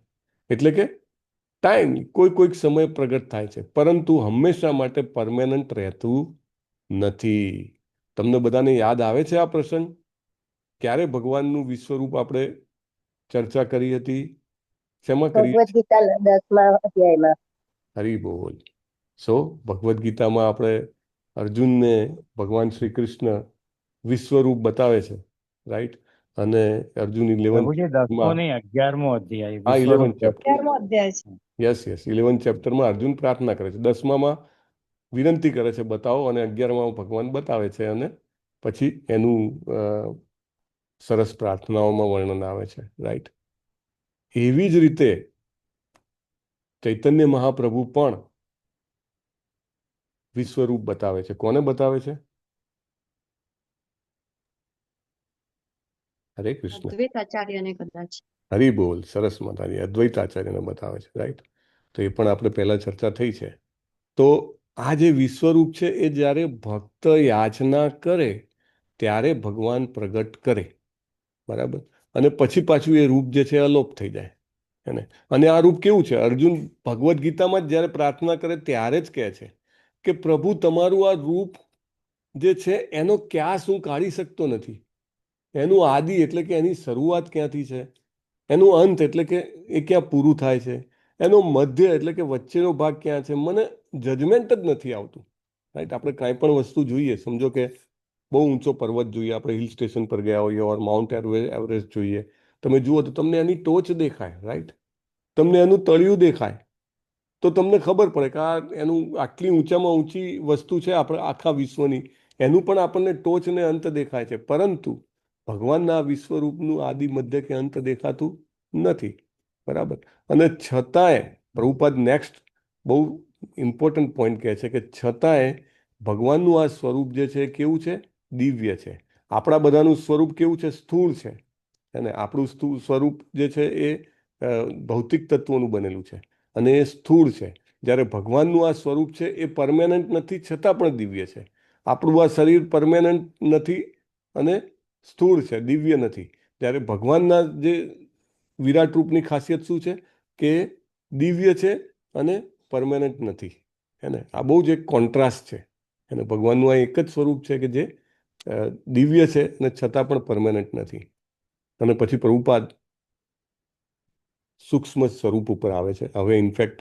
એટલે કે ટાઈમ કોઈક સમય પ્રગટ થાય છે, પરંતુ હંમેશા માટે પરમેનન્ટ રહેતું નથી. તમને બધાને યાદ આવે છે આ પ્રસંગ? ક્યારે ભગવાનનું વિશ્વરૂપ આપણે ચર્ચા કરી હતી? શેમાં કરી? ભગવદ ગીતા 10મા અધ્યાયમાં. હરી બોલ. સો ભગવદ્ ગીતામાં આપણે અર્જુનને ભગવાન શ્રી કૃષ્ણ વિશ્વરૂપ બતાવે છે, રાઈટ. અને અર્જુન 11th ચેપ્ટરમાં અર્જુન પ્રાર્થના કરે છે. 10માં વિનંતી કરે છે બતાવો, અને 11માં ભગવાન બતાવે છે, અને પછી એનું સરસ પ્રાર્થનાઓમાં વર્ણન આવે છે, રાઈટ. એવી જ રીતે ચૈતન્ય મહાપ્રભુ પણ વિશ્વરૂપ બતાવે છે. કોને બતાવે છે? હરે કૃષ્ણ. અદ્વૈતાચાર્યને કદાચ. હરી બોલ. સરસ મતાની અદ્વૈતાચાર્યને બતાવે છે, રાઈટ. તો એ પણ આપણે પહેલા ચર્ચા થઈ છે. તો આ જે વિશ્વરૂપ છે એ જ્યારે ભક્ત યાચના કરે ત્યારે ભગવાન પ્રગટ કરે, બરાબર. અને પછી પાછું એ રૂપ જે છે અલોપ થઈ જાય, અને આ રૂપ કેવું છે? અર્જુન ભગવદ્ ગીતામાં જ જ્યારે પ્રાર્થના કરે ત્યારે જ કહે છે કે પ્રભુ તમારું આ રૂપ જે છે એનો ક્યાસ હું કાઢી શકતો નથી. એનું આદિ એટલે કે એની શરૂઆત ક્યાંથી છે, એનું અંત એટલે કે એ ક્યાં પૂરું થાય છે, એનો મધ્ય એટલે કે વચ્ચેનો ભાગ ક્યાં છે, મને જજમેન્ટ જ નથી આવતું. રાઈટ, આપણે કાંઈ પણ વસ્તુ જોઈએ, સમજો કે બહુ ઊંચો પર્વત જોઈએ, આપણે હિલ સ્ટેશન પર ગયા હોઈએ ઓર માઉન્ટ એવરેસ્ટ જોઈએ, તમે જુઓ તો તમને એની ટોચ દેખાય, રાઈટ, તમને એનું તળિયું દેખાય, તો તમને ખબર પડે કે આ એનું આટલી ઊંચામાં ઊંચી વસ્તુ છે આપણે આખા વિશ્વની, એનું પણ આપણને ટોચ ને અંત દેખાય છે. પરંતુ ભગવાનના વિશ્વરૂપનું આદિ મધ્ય કે અંત દેખાતું નથી. બરાબર. અને છતાંય પ્રભુપાદ નેક્સ્ટ બહુ ઇમ્પોર્ટન્ટ પોઈન્ટ કહે છે કે છતાંય ભગવાનનું આ સ્વરૂપ જે છે કેવું છે? દિવ્ય છે. આપણા બધાનું સ્વરૂપ કેવું છે? સ્થૂળ છે. અને આપણું સ્વરૂપ જે છે એ ભૌતિક તત્વોનું બનેલું છે અને એ સ્થૂળ છે. જ્યારે ભગવાનનું આ સ્વરૂપ છે એ પરમેનન્ટ નથી, છતાં પણ દિવ્ય છે. આપણું આ શરીર પરમેનન્ટ નથી અને સ્થૂળ છે, દિવ્ય નથી. જ્યારે ભગવાનના જે વિરાટ રૂપની ખાસિયત શું છે? કે દિવ્ય છે અને પરમેનન્ટ નથી. હે ને? આ બહુ જ એક કોન્ટ્રાસ્ટ છે. અને ભગવાનનું આ એક જ સ્વરૂપ છે કે જે દિવ્ય છે અને છતાં પણ પરમેનન્ટ નથી. અને પછી પ્રભુપાદ સૂક્ષ્મ સ્વરૂપ ઉપર આવે છે. હવે ઇનફેક્ટ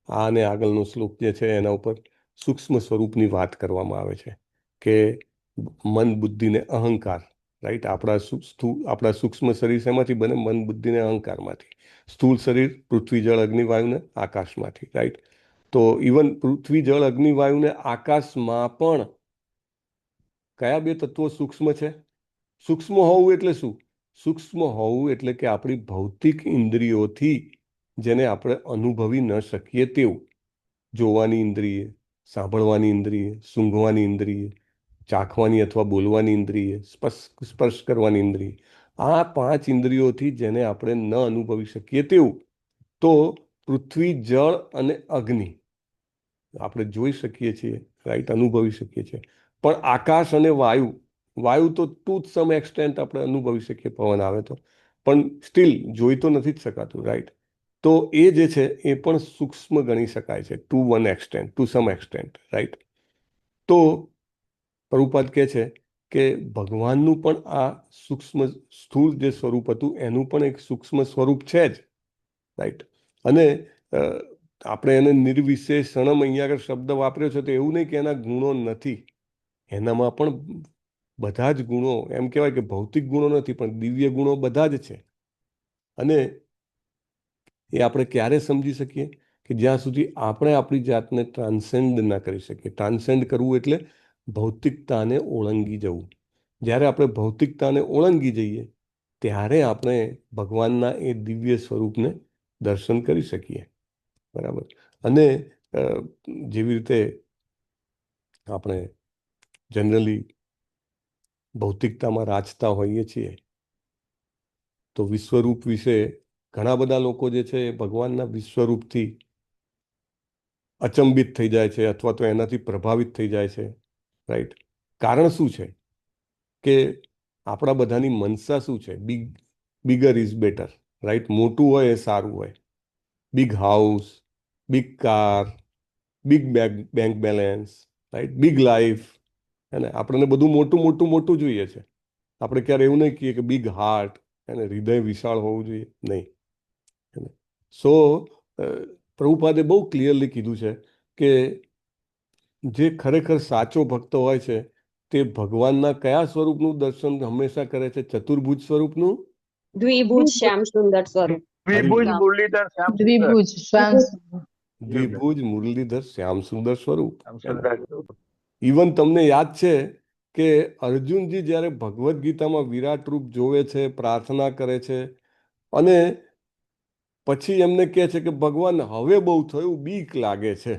આ અને આગળનો શ્લોક જે છે એના ઉપર સૂક્ષ્મ સ્વરૂપની વાત કરવામાં આવે છે કે મન, બુદ્ધિ ને અહંકાર. રાઈટ, આપણા સૂક્ષ્મ શરીર શેમાંથી બને? મન, બુદ્ધિ ને અહંકારમાંથી. સ્થૂળ શરીર પૃથ્વી, જળ, અગ્નિ, વાયુ ને આકાશમાંથી. રાઈટ, તો ઇવન પૃથ્વી, જળ, અગ્નિ, વાયુ ને આકાશમાં પણ કયા બે તત્વો સૂક્ષ્મ છે? સૂક્ષ્મ હોવું એટલે શું? સૂક્ષ્મ હોવું એટલે કે આપણી ભૌતિક ઇન્દ્રિયોથી જેને આપણે અનુભવી ન શકીએ તેવું. જોવાની ઇન્દ્રિય, સાંભળવાની ઇન્દ્રિય, સૂંઘવાની ઇન્દ્રિય, ચાખવાની અથવા બોલવાની ઇન્દ્રિય, સ્પર્શ કરવાની ઇન્દ્રિય, આ 5 ઇન્દ્રિયોથી જેને આપણે ન અનુભવી શકીએ તેવું. તો પૃથ્વી, જળ અને અગ્નિ આપણે જોઈ શકીએ છીએ, રાઈટ, અનુભવી શકીએ છીએ. પણ આકાશ અને વાયુ, વાયુ તો ટુ સમ એક્સટેન્ટ આપણે અનુભવી શકીએ, પવન આવે તો, પણ સ્ટીલ જોઈ તો નથી જ શકાતું. રાઈટ, તો એ જે છે એ પણ સૂક્ષ્મ ગણી શકાય છે ટુ સમ એક્સટેન્ટ. રાઈટ, તો પ્રભુપાદ કહે છે કે ભગવાનનું પણ આ સૂક્ષ્મ સ્થૂળ જે સ્વરૂપ હતું એનું પણ એક સૂક્ષ્મ સ્વરૂપ છે જ. રાઈટ, અને આપણે એને નિર્વિશેષણમ અહીંયા આગળ શબ્દ વાપર્યો છે તો એવું નહીં કે એના ગુણો નથી, એનામાં પણ બધા જ ગુણો, એમ કહેવાય કે ભૌતિક ગુણો નથી પણ દિવ્ય ગુણો બધા જ છે. અને એ આપણે ક્યારે સમજી શકીએ? કે જ્યાં સુધી આપણે આપણી જાતને ટ્રાન્સેન્ડ ના કરી શકીએ. ટ્રાન્સેન્ડ કરવું એટલે ભૌતિકતાને ઓળંગી જવું. જ્યારે આપણે ભૌતિકતાને ઓળંગી જઈએ ત્યારે આપણે ભગવાનના એ દિવ્ય સ્વરૂપને દર્શન કરી શકીએ. બરાબર. અને જેવી રીતે આપણે જનરલી ભૌતિકતામાં રાચતા હોઈએ છીએ તો વિશ્વરૂપ વિશે ઘણા બધા લોકો જે છે એ ભગવાનના વિશ્વરૂપથી અચંબિત થઈ જાય છે અથવા તો એનાથી પ્રભાવિત થઈ જાય છે. રાઈટ, કારણ શું છે? કે આપણા બધાની મનસા શું છે? Bigger is better. રાઈટ, મોટું હોય એ સારું હોય. Big house, big car, big bank balance, right, big life. અને આપણને બધું મોટું મોટું મોટું જોઈએ છે. આપણે ક્યારે એવું નહીં કહીએ કે બિગ હાર્ટ, એને હૃદય વિશાળ હોવું જોઈએ, નહીં. સો પ્રભુપાદે બહુ ક્લિયરલી કીધું છે કે જે ખરેખર સાચો ભક્ત હોય છે તે ભગવાનના કયા સ્વરૂપનું દર્શન હંમેશા કરે છે? ચતુર્ભુજ સ્વરૂપનું, દ્વિભુજ શ્યામ સુંદર સ્વરૂપ. દ્વિભુજ મુરલીધર શ્યામ સુંદર. દ્વિભુજ શ્યામ દ્વિભુજ મુરલીધર શ્યામ સુંદર સ્વરૂપ. સુંદર. ઇવન તમને યાદ છે કે અર્જુનજી જ્યારે ભગવદ્ ગીતામાં વિરાટ રૂપ જોવે છે, પ્રાર્થના કરે છે અને પછી એમને કહે છે કે ભગવાન હવે બહુ થયું, બીક લાગે છે,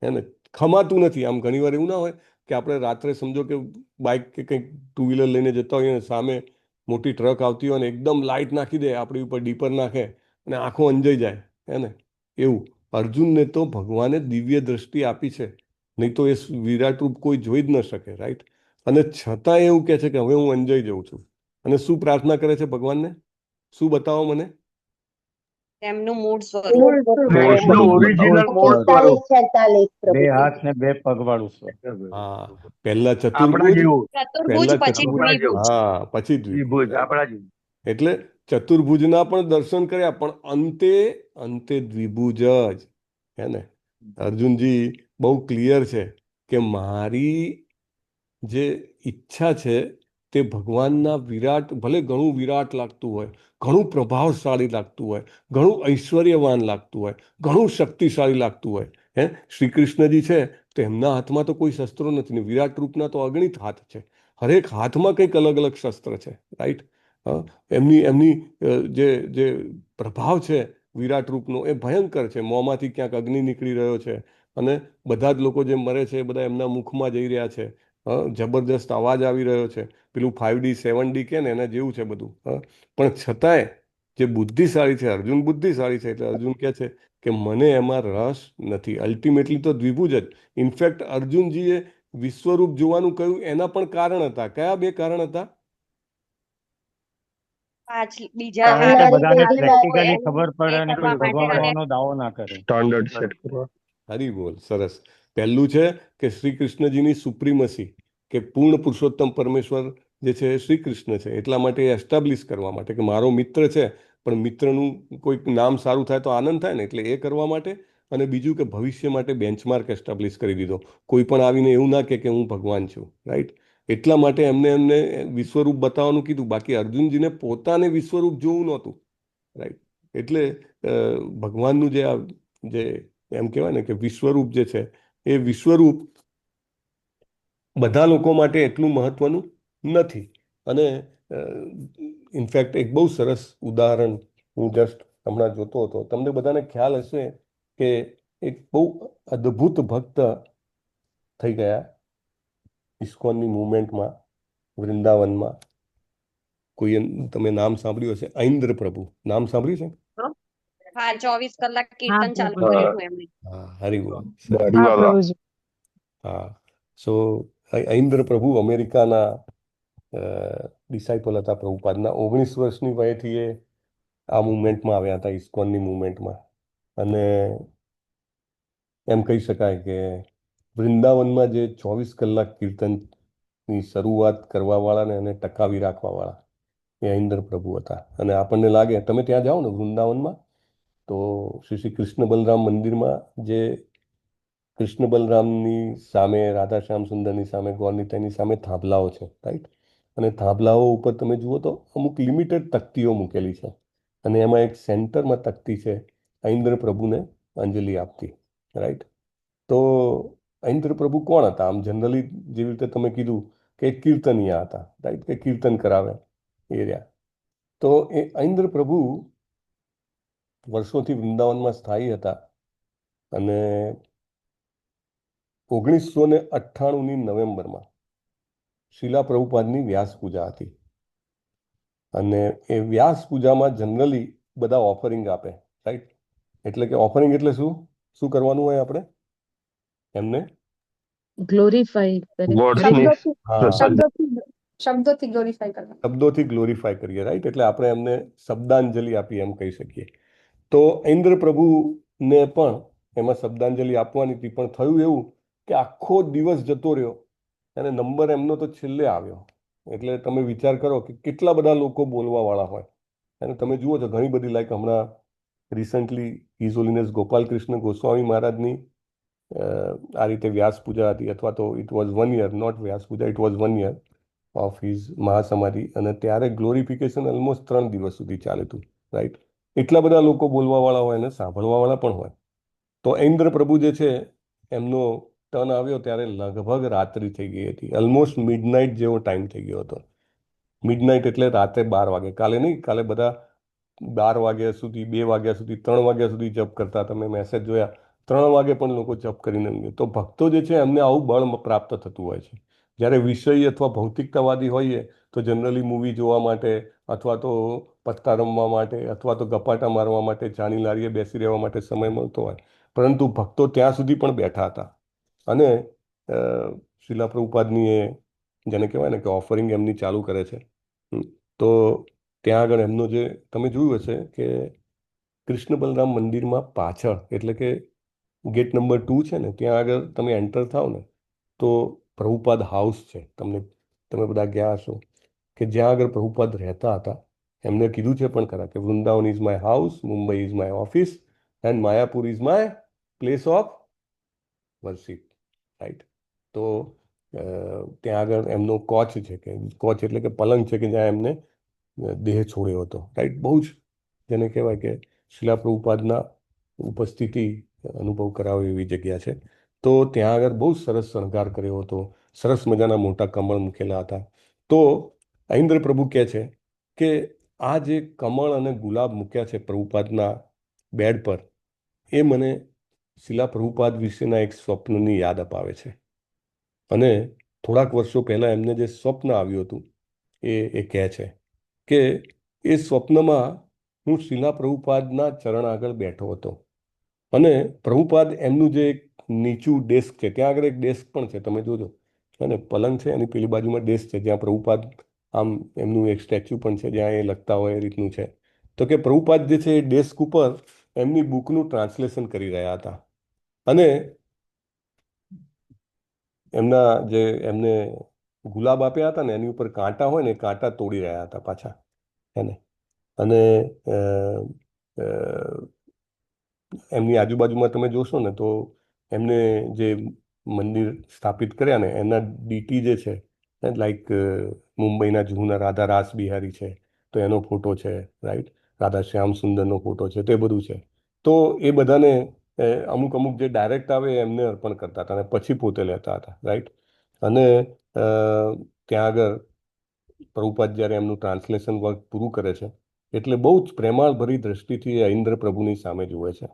એને ખમાતું નથી. આમ ઘણીવાર એવું ના હોય કે આપણે રાત્રે સમજો કે બાઇક કે કંઈક ટુ વ્હીલર લઈને જતા હોઈએ અને સામે મોટી ટ્રક આવતી હોય ને એકદમ લાઇટ નાખી દે, આપણી ઉપર ડીપર નાખે અને આંખો અંજાઈ જાય. એને એવું અર્જુનને તો ભગવાને દિવ્ય દ્રષ્ટિ આપી છે, નહીં તો એ વિરાટ રૂપ કોઈ જોઈ જ ન શકે. રાઈટ, અને છતાં એવું કહે છે કે હવે હું અંજાઈ જાઉં છું. અને શું પ્રાર્થના કરે છે ભગવાનને? શું બતાવો મને? તેમનું મૂળ સ્વરૂપ. મૂળ સ્વરૂપ કૃષ્ણનું ઓરિજિનલ મૂળ સ્વરૂપ 45 બે પ્રભુ હાથ ને બે પગ વાળું સ્વરૂપ. હા, પહેલા આપણા ચતુર્ભુજ, જેવું ચતુર્ભુજ પહેલા પછી ચતુર્ભુજ, દ્વિભુજ. હા, પછી દ્વિભુજ. દ્વિભુજ આપણા જેવું. એટલે ચતુર્ભુજના પણ દર્શન કર્યા, પણ અંતે અંતે દ્વિભુજ જ, હે ને? અર્જુનજી બહુ ક્લિયર છે કે મારી જે ઈચ્છા છે તે ભગવાનના વિરાટ, ભલે ઘણું વિરાટ લાગતું હોય, ઘણું પ્રભાવશાળી લાગતું હોય, ઘણું ઐશ્વર્યવાન લાગતું હોય, ઘણું શક્તિશાળી લાગતું હોય, હે, શ્રી કૃષ્ણજી છે તો એમના હાથમાં તો કોઈ શસ્ત્રો નથી ને, વિરાટ રૂપના તો અગણિત હાથ છે, હરેક હાથમાં કંઈક અલગ અલગ શસ્ત્ર છે, રાઈટ? એમની એમની જે પ્રભાવ છે વિરાટ રૂપનો એ ભયંકર છે. મોંમાંથી ક્યાંક અગ્નિ નીકળી રહ્યો છે અને બધા જ લોકો જે મરે છે એ બધા એમના મુખમાં જઈ રહ્યા છે. જબરદસ્ત અવાજ આવી રહ્યો છે, પેલું 5D 7D કે ને એના જેવું છે બધું. પણ છતાંય જે બુદ્ધિશાળી છે, અર્જુન બુદ્ધિશાળી છે, એટલે અર્જુન કહે છે કે મને એમાં રસ નથી. અલ્ટિમેટલી તો દ્વિભુજ જ. ઇનફેક્ટ અર્જુનજીએ વિશ્વરૂપ જોવાનું કહ્યું એના પણ કારણ હતા. કયા બે કારણ હતા? બીજા કારણ કે બધાને આવનારી પ્રેક્ટિકલી પેઢી ખબર પડે અને કોઈ માટે ભગવાન અને હોવાનો દાવો ના કરે. સ્ટાન્ડર્ડ સેટ કરવા. હરી બોલ, સરસ. પહેલું છે કે શ્રી કૃષ્ણજીની સુપ્રીમસી, કે પૂર્ણ પુરુષોત્તમ પરમેશ્વર જે છે એ શ્રી કૃષ્ણ છે, એટલા માટે એસ્ટાબ્લિશ કરવા માટે કે મારો મિત્ર છે, પણ મિત્રનું કોઈક નામ સારું થાય તો આનંદ થાય ને, એટલે એ કરવા માટે. અને બીજું કે ભવિષ્ય માટે બેન્ચમાર્ક એસ્ટાબ્લિશ કરી દીધો, કોઈ પણ આવીને એવું ના કે હું ભગવાન છું, રાઈટ? એટલા માટે એમને વિશ્વરૂપ બતાવવાનું કીધું. બાકી અર્જુનજીને પોતાને વિશ્વરૂપ જોવું નહોતું, રાઈટ? એટલે ભગવાનનું જે એમ કહેવાય ને કે વિશ્વરૂપ જે છે એ વિશ્વરૂપ બધા લોકો માટે એટલું મહત્વનું નથી. અને ઇનફેક્ટ એક બહુ સરસ ઉદાહરણ હું જસ્ટ હમણાં જોતો હતો, તમને બધાને ખ્યાલ હશે કે એક બહુ અદ્ભુત ભક્ત થઈ ગયા ઇસ્કોનની મુવમેન્ટમાં, વૃંદાવનમાં. કોઈ તમે નામ સાંભળ્યું હશે, ઐન્દ્ર પ્રભુ. નામ સાંભળ્યું છે? હા, 24 કલાક હા કીર્તન ચાલુ પ્રભુજી. કર્યું હતું એમણે. હા, હરી બોલ. સરસ. હા દાઢીવાલા. પ્રભુજી. હા, સો ઐન્દ્ર પ્રભુ અમેરિકાના ડિસાઇપલ હતા પ્રભુપાદના. 19 વર્ષની વયથી એ આ મુવમેન્ટમાં આવ્યા હતા, ઇસ્કોનની મુવમેન્ટમાં. અને એમ કહી શકાય કે વૃંદાવનમાં જે 24 કલાક કીર્તનની શરૂઆત કરવાવાળા અને ટકાવી રાખવાવાળા એ ઐન્દ્ર પ્રભુ હતા. અને આપણને લાગે, તમે ત્યાં જાઓ ને વૃંદાવનમાં, તો શ્રી કૃષ્ણ બલરામ મંદિરમાં જે કૃષ્ણ બલરામની સામે, રાધાશ્યામ સુંદરની સામે, ગૌરનીતાની સામે થાંભલાઓ છે, રાઈટ? અને થાંભલાઓ ઉપર તમે જુઓ તો અમુક લિમિટેડ તકતીઓ મૂકેલી છે, અને એમાં એક સેન્ટરમાં તકતી છે ઐન્દ્ર પ્રભુને અંજલિ આપતી, રાઈટ? તો ઐન્દ્ર પ્રભુ કોણ હતા? આમ જનરલી જેવી રીતે તમે કીધું કે એક કીર્તનિયા હતા, રાઈટ? કે કીર્તન કરાવે એ રહ્યા. તો એ ઐન્દ્ર પ્રભુ વર્ષોથી વૃંદાવનમાં સ્થાયી હતા. અને 1998ની નવેમ્બરમાં શીલા પ્રભુપાદની વ્યાસ પૂજા હતી. અને એ વ્યાસ પૂજામાં જનરલી બધા ઓફરિંગ આપે, રાઈટ? એટલે કે ઓફરિંગ એટલે શું શું કરવાનું હોય આપણે એમને? ગ્લોરીફાઈ કરે. વર્ડ્સની હા, શબ્દોથી ગ્લોરીફાઈ કરવા. શબ્દોથી ગ્લોરીફાય કરીએ, રાઈટ? એટલે આપણે એમને શબ્દાંજલિ આપીએ એમ કહી શકીએ. તો ઐન્દ્ર પ્રભુને પણ એમાં શબ્દાંજલિ આપવાની હતી, પણ થયું એવું કે આખો દિવસ જતો રહ્યો અને નંબર એમનો તો છેલ્લે આવ્યો. એટલે તમે વિચાર કરો કે કેટલા બધા લોકો બોલવાવાળા હોય. અને તમે જુઓ છો ઘણી બધી, લાઈક હમણાં recently his holiness Gopal Krishna Goswami મહારાજની આ રીતે વ્યાસ પૂજા હતી, અથવા તો it was 1 year, not Vyasa Puja, it was 1 year of his mahasamadhi. અને ત્યારે ગ્લોરિફિકેશન ઓલમોસ્ટ 3 દિવસ સુધી ચાલ્યું હતું, રાઈટ? એટલા બધા લોકો બોલવાવાળા હોય અને સાંભળવાવાળા પણ હોય. તો ઐન્દ્ર પ્રભુ જે છે એમનો ટર્ન આવ્યો ત્યારે લગભગ રાત્રિ થઈ ગઈ હતી, ઓલમોસ્ટ મિડનાઇટ જેવો ટાઈમ થઈ ગયો હતો. મિડનાઇટ એટલે રાત્રે 12 વાગે. કાલે નહીં, કાલે બધા 12 વાગ્યા સુધી, 2 વાગ્યા સુધી, 3 વાગ્યા સુધી જપ કરતા. તમે મેસેજ જોયા, 3 વાગે પણ લોકો જપ કરીને ઊંઘે. તો ભક્તો જે છે એમને આવું બળ પ્રાપ્ત થતું હોય છે. જ્યારે વિષય અથવા ભૌતિકતાવાદી હોઈએ તો જનરલી મૂવી જોવા માટે, અથવા તો પત્તા રમવા માટે, અથવા તો ગપાટા મારવા માટે, ચાની લારીએ બેસી રહેવા માટે સમય મળતો હોય. પરંતુ ભક્તો ત્યાં સુધી પણ બેઠા હતા. અને શીલા પ્રભુપાદની એ જેને કહેવાય ને કે ઓફરિંગ એમની ચાલુ કરે છે. તો ત્યાં આગળ એમનો જે તમે જોયું હશે કે કૃષ્ણ બલરામ મંદિરમાં પાછળ એટલે કે ગેટ નંબર 2 છે ને ત્યાં આગળ તમે એન્ટર થાવ ને તો પ્રભુપાદ હાઉસ છે. તમે બધા ગયા હશો કે જ્યાં આગળ પ્રભુપાદ રહેતા હતા. એમને કીધું છે પણ ખરા કે Vrindavan is my house, Mumbai is my office and Mayapur is my place of worship, right. તો ત્યાં આગળ એમનો કોચ છે કે કોચ એટલે કે પલંગ છે કે જ્યાં એમને દેહ છોડ્યો હતો, રાઈટ. બહુ જ જેને કહેવાય કે શિલા પ્રભુપાદના ઉપસ્થિતિ અનુભવ કરાવે એવી જગ્યા છે. તો ત્યાં આગળ બહુ સરસ શણગાર કર્યો હતો, સરસ મજાના મોટા કમળ મૂકેલા હતા. તો ઐન્દ્ર પ્રભુ કહે છે કે આ જે કમળ અને ગુલાબ મૂક્યા છે પ્રભુપાદના બેડ પર, એ મને શિલા પ્રભુપાદ વિશેના એક સ્વપ્નની યાદ અપાવે છે. અને થોડાક વર્ષો પહેલાં એમને જે સ્વપ્ન આવ્યું હતું એ કહે છે કે એ સ્વપ્નમાં હું શિલા પ્રભુપાદના ચરણ આગળ બેઠો હતો અને પ્રભુપાદ એમનું જે એક નીચું ડેસ્ક છે, ત્યાં આગળ એક ડેસ્ક પણ છે, તમે જોજો, અને પલંગ છે એની પેલી બાજુમાં ડેસ્ક છે જ્યાં પ્રભુપાદ આમ એમનું એક સ્ટેચ્યુ પણ છે જ્યાં એ લખતા હોય એ રીતનું છે. તો કે પ્રભુપાદ જે છે એ ડેસ્ક ઉપર એમની બુકનું ટ્રાન્સલેશન કરી રહ્યા હતા અને એમને ગુલાબ આપ્યા હતા ને એની ઉપર કાંટા હોય ને કાંટા તોડી રહ્યા હતા પાછા એને. અને એમની આજુબાજુમાં તમે જોશો ને તો એમને જે મંદિર સ્થાપિત કર્યા ને એના ડીટી જે છે, લાઈક મુંબઈના જૂના રાધા રાસ બિહારી છે તો એનો ફોટો છે, રાઈટ. રાધા શ્યામ સુંદરનો ફોટો છે, તો એ બધું છે. તો એ બધાને અમુક જે ડાયરેક્ટ આવે એમને અર્પણ કરતા હતા અને પછી પોતે લેતા હતા, રાઈટ. અને ત્યાં આગળ પ્રભુપાદ જ્યારે એમનું ટ્રાન્સલેશન વર્ક પૂરું કરે છે એટલે બહુ જ પ્રેમાળભરી દ્રષ્ટિથી ઐન્દ્ર પ્રભુની સામે જુએ છે.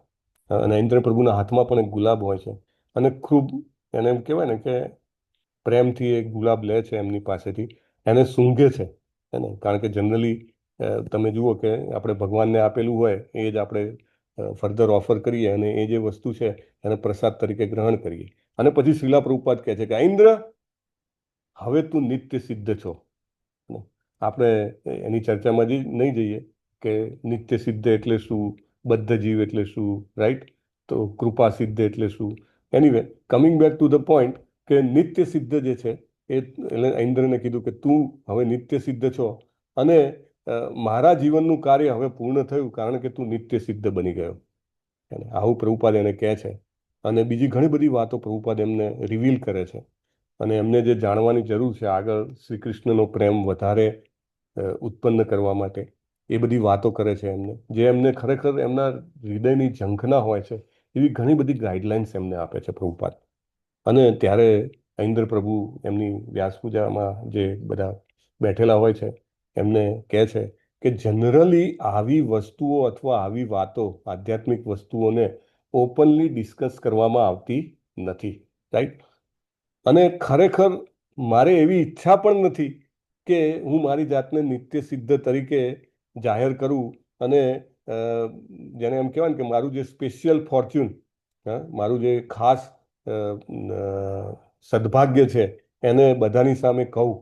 અને ઐન્દ્ર પ્રભુના હાથમાં પણ એક ગુલાબ હોય છે અને ખૂબ એને એમ કહેવાય ને કે પ્રેમથી એક ગુલાબ લે છે એમની પાસેથી, એને સૂંઘે છે એને. કારણ કે જનરલી તમે જુઓ કે આપણે ભગવાનને આપેલું હોય એ જ આપણે ફર્ધર ઓફર કરીએ અને એ જે વસ્તુ છે એને પ્રસાદ તરીકે ગ્રહણ કરીએ. અને પછી શિલા પ્રભુપાદ કહે છે કે ઐન્દ્ર, હવે તું નિત્ય સિદ્ધ છો. આપણે એની ચર્ચામાં નહીં જઈએ કે નિત્ય સિદ્ધ એટલે શું, બદ્ધ જીવ એટલે શું, રાઈટ. તો કૃપા સિદ્ધ એટલે શું. Anyway, coming back to the point કે નિત્ય સિદ્ધ જે છે એ ઐન્દ્રને કીધું કે તું હવે નિત્ય સિદ્ધ છો અને મારા જીવનનું કાર્ય હવે પૂર્ણ થયું કારણ કે તું નિત્ય સિદ્ધ બની ગયો. આવું પ્રભુપાદ એને કહે છે. અને બીજી ઘણી બધી વાતો પ્રભુપાદ એમને રિવીલ કરે છે. અને એમને જે જાણવાની જરૂર છે આગળ શ્રી કૃષ્ણનો પ્રેમ વધારે ઉત્પન્ન કરવા માટે, એ બધી વાતો કરે છે એમને, જે એમને ખરેખર એમના હૃદયની ઝંખના હોય છે એવી ઘણી બધી ગાઈડલાઇન્સ એમને આપે છે પ્રભુપાદ. અને ત્યારે ઐન્દ્ર પ્રભુ એમની વ્યાસ પૂજામાં જે બધા બેઠેલા હોય છે એમને કહે છે કે જનરલી આવી વસ્તુઓ અથવા આવી વાતો, આધ્યાત્મિક વસ્તુઓને ઓપનલી ડિસ્કસ કરવામાં આવતી નથી, રાઈટ. અને ખરેખર મારે એવી ઈચ્છા પણ નથી કે હું મારી જાતને નિત્ય સિદ્ધ તરીકે જાહેર કરું અને જેને એમ કહેવાય ને કે મારું જે સ્પેશિયલ ફોર્ચ્યુન, મારું જે ખાસ સદભાગ્ય છે એને બધાની સામે કહું.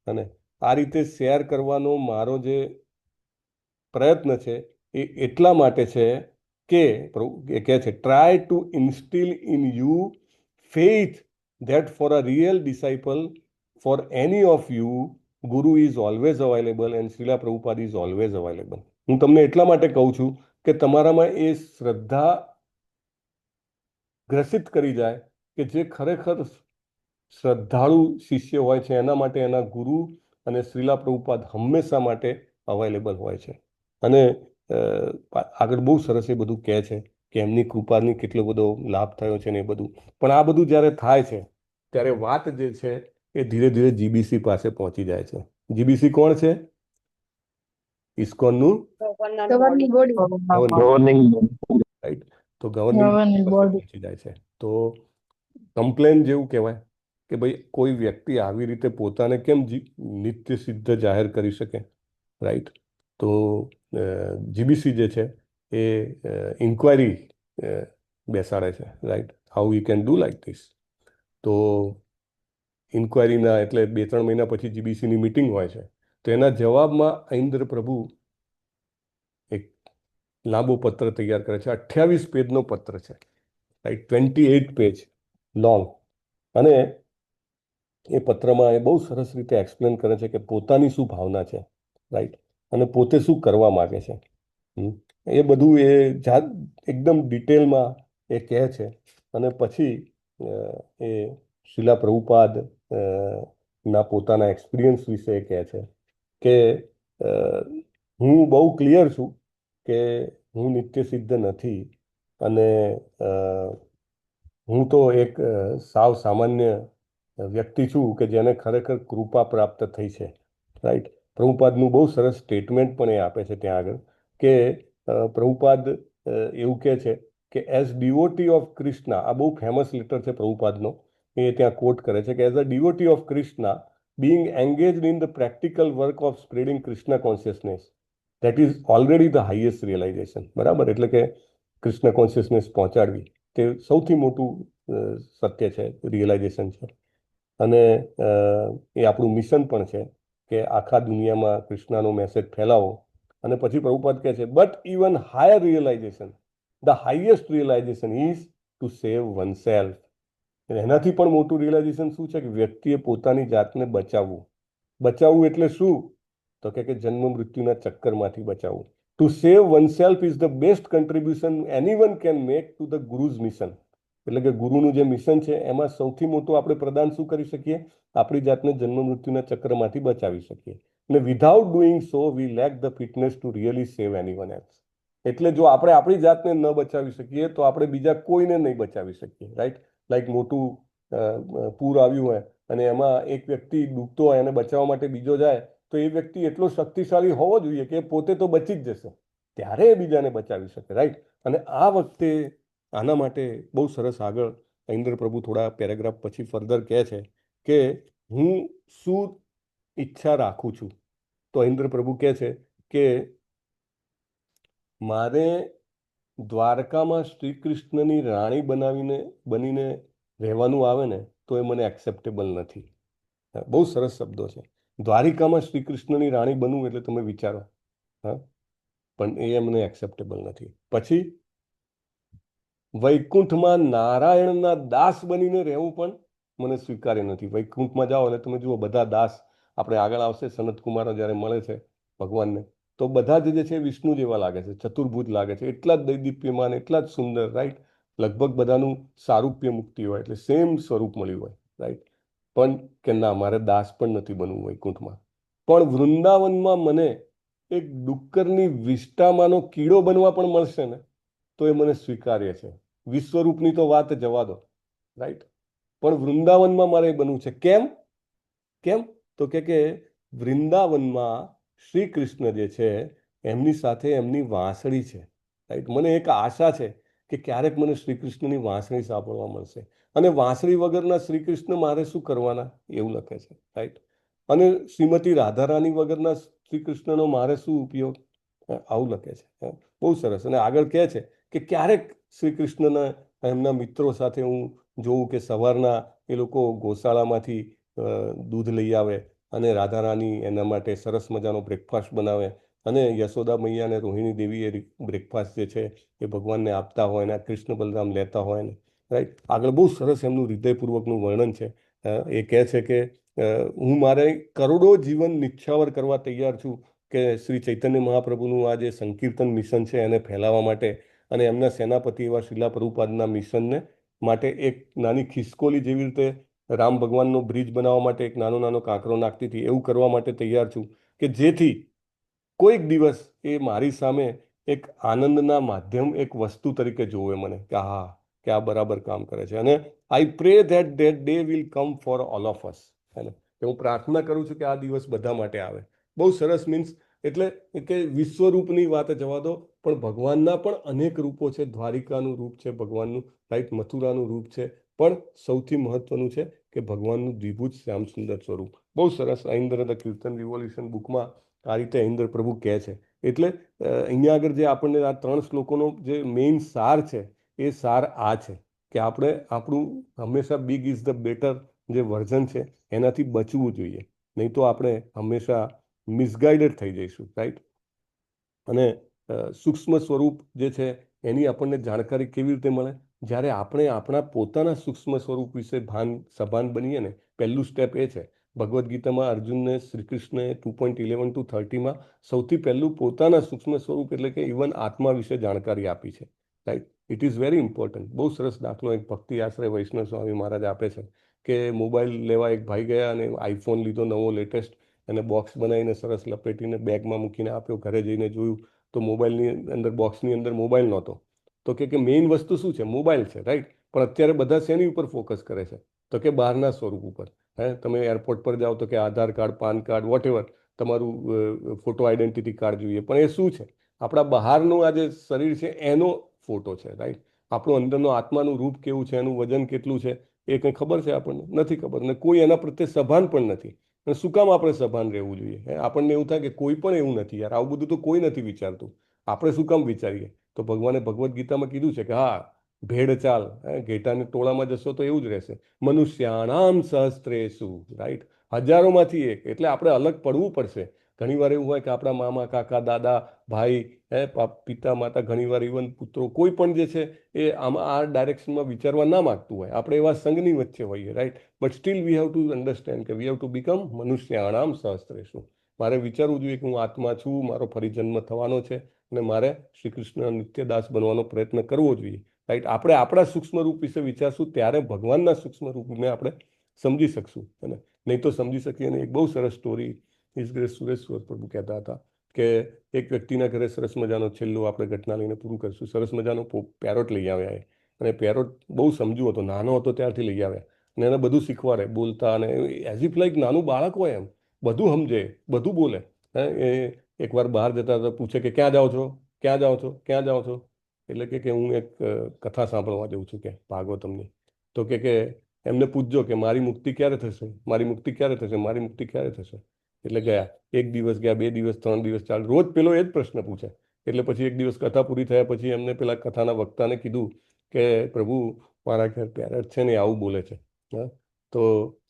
અને આ રીતે શેર કરવાનો મારો જે પ્રયત્ન છે એ એટલા માટે છે કે એ કહે છે try to instill in you faith that for a real disciple, for any of you, Guru is always available and Srila Prabhupada is always available. હું તમને એટલા માટે કહું છું કે તમારામાં એ શ્રદ્ધા ગ્રસિત કરી જાય કે જે ખરેખર શ્રદ્ધાળુ શિષ્ય હોય છે એના માટે એના ગુરુ અને શ્રીલા પ્રભુપાદ હંમેશા માટે અવેલેબલ હોય છે. અને આગળ બહુ સરસ એ બધું કહે છે કે એમની કૃપાની કેટલો બધો લાભ થયો છે ને એ બધું. પણ આ બધું જ્યારે થાય છે ત્યારે વાત જે છે એ ધીરે ધીરે જીબીસી પાસે પહોંચી જાય છે. જીબીસી કોણ છે? ઇસ્કોનનું ગવર્નિંગ રાઈટ. તો ગવર્નિંગ પહોંચી જાય છે. તો કમ્પ્લેન જેવું કહેવાય કે ભાઈ કોઈ વ્યક્તિ આવી રીતે પોતાને કેમ નિત્ય સિદ્ધ જાહેર કરી શકે, રાઈટ. તો જીબીસી જે છે એ ઇન્ક્વાયરી બેસાડે છે, right. How you can do like this. તો ઇન્ક્વાયરીના એટલે 2-3 મહિના પછી જીબીસીની મિટિંગ હોય છે. તો એના જવાબમાં ઐન્દ્ર પ્રભુ એક લાંબો પત્ર તૈયાર કરે છે. 28 પેજનો પત્ર છે, રાઈટ, 28 પેજ લોંગ. અને એ પત્રમાં એ બહુ સરસ રીતે એક્સપ્લેન કરે છે કે પોતાની શું ભાવના છે, રાઈટ, અને પોતે શું કરવા માગે છે. એ બધું એ એકદમ ડિટેલમાં એ કહે છે. અને પછી એ શિલા પ્રભુપાદ ના પોતાના એક્સપિરિયન્સ વિશે એ કહે છે કે હું બહુ ક્લિયર છું કે હું નિત્ય સિદ્ધ નથી, અને હું તો એક સાવ સામાન્ય વ્યક્તિ છું કે જેને ખરેખર કૃપા પ્રાપ્ત થઈ છે, રાઈટ. પ્રભુપાદનું બહુ સરસ સ્ટેટમેન્ટ પણ એ આપે છે ત્યાં આગળ કે પ્રભુપાદ એવું કહે છે કે એઝ ડિવોટી ઓફ કૃષ્ણ, આ બહુ ફેમસ લેટર છે પ્રભુપાદનો, એ ત્યાં કોટ કરે છે કે as a devotee of Krishna being engaged in the practical work of spreading Krishna consciousness, that is already the highest realization. બરાબર, એટલે કે કૃષ્ણ કોન્શિયસનેસ પહોંચાડવી તે સૌથી મોટું સત્ય છે, રિયલાઇઝેશન છે. અને એ આપણું મિશન પણ છે કે આખા દુનિયામાં કૃષ્ણનો મેસેજ ફેલાવો. અને પછી પ્રભુપાદ કહે છે but even higher realization, the highest realization is to save oneself. એનાથી પણ મોટું રિયલાઇઝેશન શું છે કે વ્યક્તિએ પોતાની જાતને બચાવવું. બચાવવું એટલે શું? તો કે જન્મ મૃત્યુના ચક્કરમાંથી બચાવવું. To save oneself is the best contribution anyone can make to the guru's mission. એટલે કે ગુરુનું જે મિશન છે એમાં સૌથી મોટું આપણે પ્રદાન શું કરી શકીએ? આપણી જાતને જન્મ મૃત્યુના ચક્રમાંથી બચાવી શકીએ. અને without doing so we lack the fitness to really save anyone else. એટલે જો આપણે આપણી જાતને ન બચાવી શકીએ તો આપણે બીજા કોઈને નહીં બચાવી શકીએ, રાઈટ. લાઈક મોટું પૂર આવ્યું હોય અને એમાં એક વ્યક્તિ ડૂબતો હોય અને બચાવવા માટે બીજો જાય તો એ વ્યક્તિ એટલો શક્તિશાળી હોવો જોઈએ કે પોતે તો બચી જ જશે, ત્યારે એ બીજાને બચાવી શકે, રાઈટ. અને આ વખતે આના માટે બહુ સરસ આગળ ઇન્દ્ર પ્રભુ થોડા પેરેગ્રાફ પછી ફર્ધર કહે છે કે હું શું ઈચ્છા રાખું છું. તો ઇન્દ્ર પ્રભુ કહે છે કે મારે દ્વારકામાં શ્રી કૃષ્ણની રાણી બનીને રહેવાનું આવે ને તો એ મને એક્સેપ્ટેબલ નથી. બહુ સરસ શબ્દો છે. દ્વારિકામાં શ્રી કૃષ્ણની રાણી બનવું એટલે તમે વિચારો, હા, પણ એ મને એક્સેપ્ટેબલ નથી. પછી વૈકુંઠમાં નારાયણના દાસ બનીને રહેવું પણ મને સ્વીકાર્ય નથી. વૈકુંઠમાં જાઓ એટલે તમે જુઓ બધા દાસ, આપણે આગળ આવશે સનત કુમાર જ્યારે મળે છે ભગવાનને તો બધા જ જે છે વિષ્ણુ જેવા લાગે છે, ચતુર્ભુજ લાગે છે, એટલા જ દૈદીપ્યમાન, એટલા જ સુંદર, રાઈટ. લગભગ બધાનું સારૂપ્ય મુક્તિ હોય એટલે સેમ સ્વરૂપ મળ્યું હોય, રાઈટ. પણ કે ના, મારે દાસ પણ નથી બનવું વૈકુંઠમાં. પણ વૃંદાવનમાં મને એક ડુક્કરની વિષ્ટામાંનો કીડો બનવા પણ મળશે ને તો એ મને સ્વીકાર્ય છે. વિશ્વરૂપની તો વાત જવા દો, રાઈટ. પણ વૃંદાવનમાં મારે બનવું છે. કેમ? તો કે વૃંદાવનમાં શ્રી કૃષ્ણ જે છે એમની સાથે એમની વાંસળી છે, રાઈટ. મને એક આશા છે કે ક્યારેક મને શ્રી કૃષ્ણની વાંસળી સાંભળવા મળશે. અને વાંસળી વગરના શ્રી કૃષ્ણ મારે શું કરવાના, એવું લખે છે, રાઈટ. અને શ્રીમતી રાધારાણી વગરના શ્રી કૃષ્ણનો મારે શું ઉપયોગ, આવું લખે છે. બહુ સરસ. અને આગળ કહે છે કે ક્યારેક શ્રી કૃષ્ણના એમના મિત્રો સાથે હું જોઉં કે સવારના એ લોકો ગોશાળામાંથી દૂધ લઈ આવે અને રાધારાણી એના માટે સરસ મજાનો બ્રેકફાસ્ટ બનાવે અને યશોદા મૈયા અને રોહિણી દેવી એ બ્રેકફાસ્ટ જે છે એ ભગવાનને આપતા હોય ને કૃષ્ણ બલરામ લેતા હોય ને, રાઈટ. આગળ બહુ સરસ એમનું હૃદયપૂર્વકનું વર્ણન છે. એ કહે છે કે હું મારે કરોડો જીવન નિછાવર કરવા તૈયાર છું કે શ્રી ચૈતન્ય મહાપ્રભુનું આ જે સંકીર્તન મિશન છે એને ફેલાવવા માટે અને એમના સેનાપતિ એવા શિલા પ્રભુપાદના મિશનને માટે એક નાની ખિસકોલી જેવી રીતે રામ ભગવાનનો બ્રિજ બનાવવા માટે એક નાનો કાંકરો નાખતી હતી એવું કરવા માટે તૈયાર છું કે જેથી કોઈક દિવસ એ મારી સામે એક આનંદના માધ્યમ, એક વસ્તુ તરીકે જોવે મને કે હા, કે આ બરાબર કામ કરે છે. અને I pray that day will come for all of us. હું પ્રાર્થના કરું છું કે આ દિવસ બધા માટે આવે. બહુ સરસ. મીન્સ એટલે કે વિશ્વરૂપની વાત જવા દો, પણ ભગવાનના પણ અનેક રૂપો છે. દ્વારિકાનું રૂપ છે ભગવાનનું, રાઈટ. મથુરાનું રૂપ છે, પણ સૌથી મહત્વનું છે કે ભગવાનનું દ્વિભુજ શ્યામ સુંદર સ્વરૂપ. બહુ સરસ. ઇન્દ્ર ધ કીર્તન રિવોલ્યુશન બુકમાં આ રીતે ઇન્દ્ર પ્રભુ કહે છે. એટલે અહીંયા આગળ જે આપણને આ 3 શ્લોકોનો જે મેઇન સાર છે એ સાર આ છે કે આપણે આપણું હંમેશા બિગ ઇઝ ધ બેટર જે વર્ઝન છે એનાથી બચવું જોઈએ, નહીં તો આપણે હંમેશા મિસગાઈડેડ થઈ જઈશું, રાઈટ. અને સૂક્ષ્મ સ્વરૂપ જે છે એની આપણને જાણકારી કેવી રીતે મળે? જ્યારે આપણે આપણા પોતાના સૂક્ષ્મ સ્વરૂપ વિશે સભાન બનીએ ને, પહેલું સ્ટેપ એ છે. ભગવદ્ ગીતામાં અર્જુનને શ્રી કૃષ્ણએ 2.11 to 30 સૌથી પહેલું પોતાના સૂક્ષ્મ સ્વરૂપ એટલે કે ઇવન આત્મા વિશે જાણકારી આપી છે. Right, it is very important. બહુ સરસ દાખલો એક ભક્તિ આશ્રય વૈષ્ણવ સ્વામી મહારાજ આપે છે કે મોબાઈલ લેવા એક ભાઈ ગયા અને આઈફોન લીધો નવો લેટેસ્ટ, અને બોક્સ બનાવીને સરસ લપેટીને બેગમાં મૂકીને આપ્યો. ઘરે જઈને જોયું તો મોબાઈલની અંદર, બોક્સની અંદર મોબાઈલ નહોતો. તો કે મેઇન વસ્તુ શું છે? મોબાઈલ છે. રાઈટ, પણ અત્યારે બધા શેની ઉપર ફોકસ કરે છે? તો કે બહારના સ્વરૂપ ઉપર. તમે એરપોર્ટ પર જાઓ તો કે Aadhaar card, PAN card, whatever, તમારું ફોટો આઈડેન્ટિટી કાર્ડ જોઈએ. પણ એ શું છે? આપણા બહારનું આ જે શરીર છે એનો ફોટો છે. રાઈટ, આપણું અંદરનો આત્માનું રૂપ કેવું છે, એનું વજન કેટલું છે, એ કંઈ ખબર છે આપણને? નથી ખબર. ને કોઈ એના પ્રત્યે સભાન પણ નથી. અને શું કામ આપણે સભાન રહેવું જોઈએ? આપણને એવું થાય કે કોઈ પણ એવું નથી યાર, આવું બધું તો કોઈ નથી વિચારતું, આપણે શું કામ વિચારીએ? તો ભગવાને ભગવદ્ ગીતામાં કીધું છે કે હા, ભેડ ચાલ, ઘેટાને ટોળામાં જશો તો એવું જ રહેશે. મનુષ્યાણામ સહસ્ત્રેષુ. રાઈટ, હજારોમાંથી એક. એટલે આપણે અલગ પડવું પડશે. ઘણીવાર એવું હોય કે આપણા મામા, કાકા, દાદા, ભાઈ, પિતા, માતા, ઘણીવાર ઇવન પુત્રો, કોઈ પણ જે છે એ આમાં આ ડાયરેક્શનમાં વિચારવા ના માગતું હોય. આપણે એવા સંઘની વચ્ચે હોઈએ. Right, but still we have to understand કે વી હેવ ટુ બીકમ મનુષ્યાણામ સહસ્ત્રેષુ. મારે વિચારવું જોઈએ કે હું આત્મા છું, મારો ફરી જન્મ થવાનો છે, અને મારે શ્રી કૃષ્ણ નિત્યદાસ બનવાનો પ્રયત્ન કરવો જોઈએ. રાઈટ, આપણે આપણા સૂક્ષ્મ રૂપ વિશે વિચારશું ત્યારે ભગવાનના સૂક્ષ્મ રૂપને આપણે સમજી શકશું. અને નહીં તો સમજી શકીએ. અને એક બહુ સરસ સ્ટોરી હિઝ ગ્રેસ સુરેશ્વર પ્રભુ કહેતા હતા કે એક વ્યક્તિના ઘરે સરસ મજાનો, છેલ્લો આપણે ઘટના લઈને પૂરું કરીશું, સરસ મજાનો પેરોટ લઈ આવ્યા. અને પેરોટ બહુ સમજુ હતો, નાનો હતો ત્યારથી લઈ આવ્યા. અને એને બધું શીખવાડે, બોલતા, અને એઝ ઇફ લાઈક નાનું બાળક હોય એમ, બધું સમજે, બધું બોલે. એ એકવાર બહાર જતા હતા, પૂછે કે ક્યાં જાઓ છો, ક્યાં જાઓ છો, ક્યાં જાઓ છો? એટલે કે હું એક કથા સાંભળવા જઉં છું કે ભાગવતમની. તો કે એમને પૂછજો કે મારી મુક્તિ ક્યારે થશે, મારી મુક્તિ ક્યારે થશે, મારી મુક્તિ ક્યારે થશે? એટલે ગયા. એક દિવસ ગયા, 2 દિવસ, 3 દિવસ ચાલ, રોજ પેલો એ જ પ્રશ્ન પૂછે. એટલે પછી એક દિવસ કથા પૂરી થયા પછી એમને પેલા કથાના વક્તાને કીધું કે પ્રભુ, મારા ઘર પેરેટ છે ને આવું બોલે છે. તો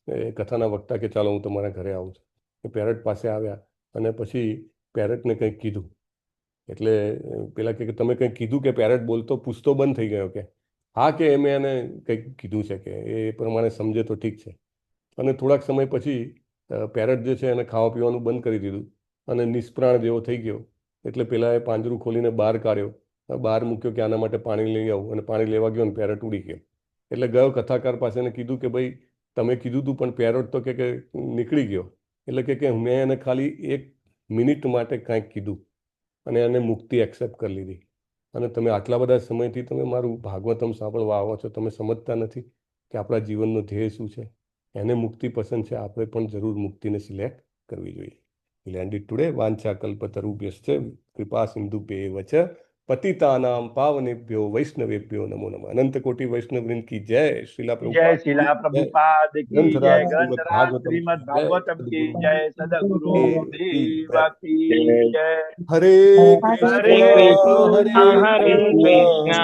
એ કથાના વક્તા કે ચાલો હું તમારા ઘરે આવું છું. એ પેરેટ પાસે આવ્યા અને પછી પેરેટને કંઈક કીધું. એટલે પેલા કે તમે કંઈક કીધું કે? પેરેટ બોલતો પૂછતો બંધ થઈ ગયો કે હા, કે મેં એને કંઈક કીધું છે, કે એ પ્રમાણે સમજે તો ઠીક છે. અને થોડાક સમય પછી પેરેટ જે છે એને ખાવા પીવાનું બંધ કરી દીધું અને નિષ્પ્રાણ જેવો થઈ ગયો. એટલે પેલા એ પાંજરું ખોલીને બહાર કાઢ્યો, બહાર મૂક્યો કે આના માટે પાણી લઈ આવું. અને પાણી લેવા ગયો ને પેરેટ ઉડી ગયો. એટલે ગયો કથાકાર પાસે ને કીધું કે ભાઈ, તમે કીધું તું પણ પેરેટ તો કે નીકળી ગયો. એટલે કે મેં એને ખાલી 1 મિનિટ માટે કાંઈક કીધું અને એને મુક્તિ એક્સેપ્ટ કરી લીધી. અને તમે આટલા બધા સમયથી તમે મારું ભાગવતમ સાંભળવા આવો છો, તમે સમજતા નથી કે આપણા જીવનનો ધ્યેય શું છે? એને મુક્તિ પસંદ છે, આપણે પણ જરૂર મુક્તિને સિલેક્ટ કરવી જોઈએ. Land it today. વાંછા કલ્પતરુભ્યશ્ચ કૃપા સિંધુભ્યેવ ચ પતિતાનામ પાવનેભ્યો વૈષ્ણવેભ્યો નમો નમઃ. અનંત કોટી વૈષ્ણવવૃંદ કી જય. શિલા जय शिला प्रभुपाद की जय, ग्रंथराज ग्रंथराज श्रीमद् भागवतम की जय, सदगुरु देव की जय। हरे हरे कृष्णा हरे कृष्णा,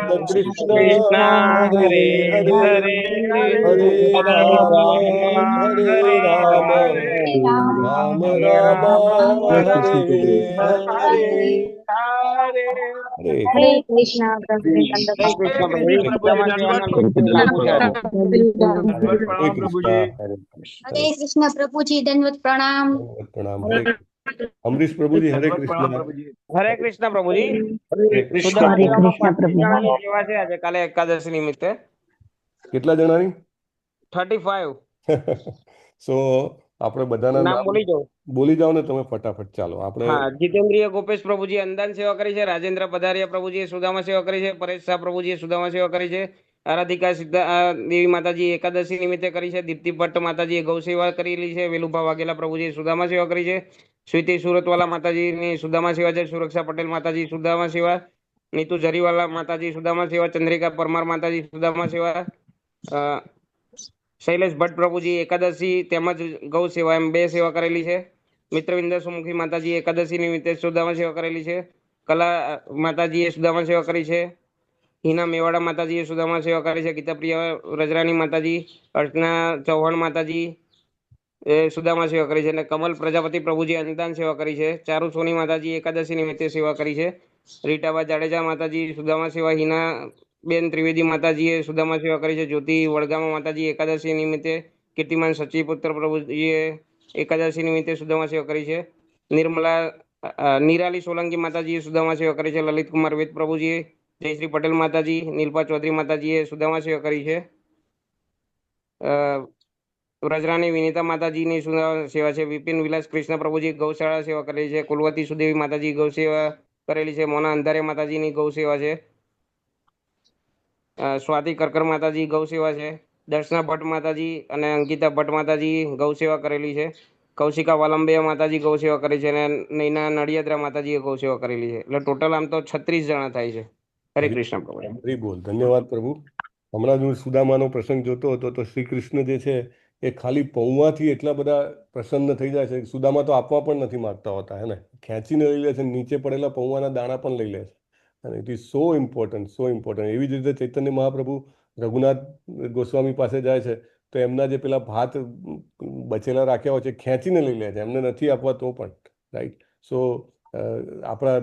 कृष्ण कृष्ण कृष्णा हरे हरे हरे, हरे हरे राम हरे राम, राम राम हरे हरे. हरे हरे कृष्णा हरे कृष्ण प्रभु जी, सुदामा सेवाना लाभो છે આજે. हरे कृष्णा हरे हरे कृष्ण प्रभु जी, दंडवत प्रणाम। प्रणाम. हरे अमरीश प्रभु जी, हरे कृष्णा. હરે કૃષ્ણ પ્રભુજી. હરે કૃષ્ણ. સુદામા સેવામાં 35 જણાની સેવા છે આજે, કાલે એકાદશી નિમિત્તે. કેટલા જણાની? 35. સો આપણે બધાના નામ બોલી જાઓ. બોલી જાઓ ને તમે ફટાફટ. ચાલો આપણે. હા, જીતેન્દ્રિય ગોપેશ પ્રભુજી અંદાન સેવા કરી છે. રાજેન્દ્ર પધારિયા પ્રભુજીએ સુદામા સેવા કરી છે. પરેશ શાહ પ્રભુજીએ સુદામા સેવા કરી છે. આરાધિકા સિદ્ધા દેવી માતાજી એકાદશી નિમિત્તે કરી છે. દીપ્તિ ભટ્ટ માતાજીએ ગૌ સેવા કરેલી છે. વેલુભા વાઘેલા પ્રભુજીએ સુદામા સેવા કરી છે. સ્વીતિ સુરતવાલા માતાજીની સુદામા સેવા છે. સુરક્ષા પટેલ માતાજી સુદામા સેવા. નીતુ જરીવાલા માતાજી સુદામા સેવા. ચંદ્રિકા પરમાર માતાજી સુદામા સેવા. શૈલેષ ભટ્ટ પ્રભુજી એકાદશી તેમજ ગૌ સેવા એમ 2 સેવા કરેલી છે. મિત્રવિંદર સુમુખી માતાજી એકાદશી નિમિત્તે સુદામા સેવા કરેલી છે. કલા માતાજીએ સુદામા સેવા કરી છે. હિના મેવાડા માતાજીએ સુદામા સેવા કરી છે. ગીતાપ્રિયા રજરાની માતાજી, અર્ચના ચૌહાણ માતાજી, એ સુદામા સેવા કરી છે. અને કમલ પ્રજાપતિ પ્રભુજી અન્નદાન સેવા કરી છે. ચારુ સોની માતાજી એકાદશી નિમિત્તે સેવા કરી છે. રીટાબા જાડેજા માતાજી સુદામા સેવા. હિના બેન ત્રિવેદી માતાજીએ સુદામા સેવા કરી છે. જ્યોતિ વડગામા માતાજી એકાદશી નિમિત્તે. કીર્તિમાન સચિપુત્ર પ્રભુજીએ એકાદશી નિમિત્તે સુદામા સેવા કરી છે. નિરાલી સોલંકી માતાજીએ સુદામા સેવા કરી છે. લલિત કુમાર વેદ પ્રભુજીએ, જયશ્રી પટેલ માતાજી, નીલપા ચૌધરી માતાજીએ સુદામા સેવા કરી છે. વ્રજરાની વિનીતા માતાજીની સેવા છે. વિપિન વિલાસ કૃષ્ણ પ્રભુજી ગૌશાળા સેવા કરેલી છે. કુલવતી સુદેવી માતાજી ગૌ સેવા કરેલી છે. મોના અંધારે માતાજીની ગૌ સેવા છે. સ્વાતિ કરકર માતાજી ગૌ સેવા છે. દર્શના ભટ્ટ માતાજી અને અંકિતા ભટ્ટ માતાજી ગૌ સેવા કરેલી છે. કૌશિકા વાલંબિયા માતાજી ગૌ સેવા કરી છે. અને નૈના નડિયાદરા માતાજીએ ગૌ સેવા કરેલી છે. એટલે ટોટલ આમ તો 36 જણા થાય છે. હરે કૃષ્ણ પ્રભુ. હરી બોલ. ધન્યવાદ પ્રભુ. હમણાં જ હું સુદામાનો પ્રસંગ જોતો હતો તો શ્રી કૃષ્ણ જે છે એ ખાલી પૌવાથી એટલા બધા પ્રસન્ન થઈ જાય છે. સુદામા તો આપવા પણ નથી માંગતા હોતા, હે ને, ખેંચીને લઈ લે છે. નીચે પડેલા પૌવાના દાણા પણ લઈ લે છે. અને it is so important, so important. એવી જ રીતે ચૈતન્ય મહાપ્રભુ રઘુનાથ ગોસ્વામી પાસે જાય છે તો એમના જે પેલા ભાત બચેલા રાખ્યા હોય છે ખેંચીને લઈ લે છે. એમને નથી આપવા તો પણ, રાઈટ. સો આપણા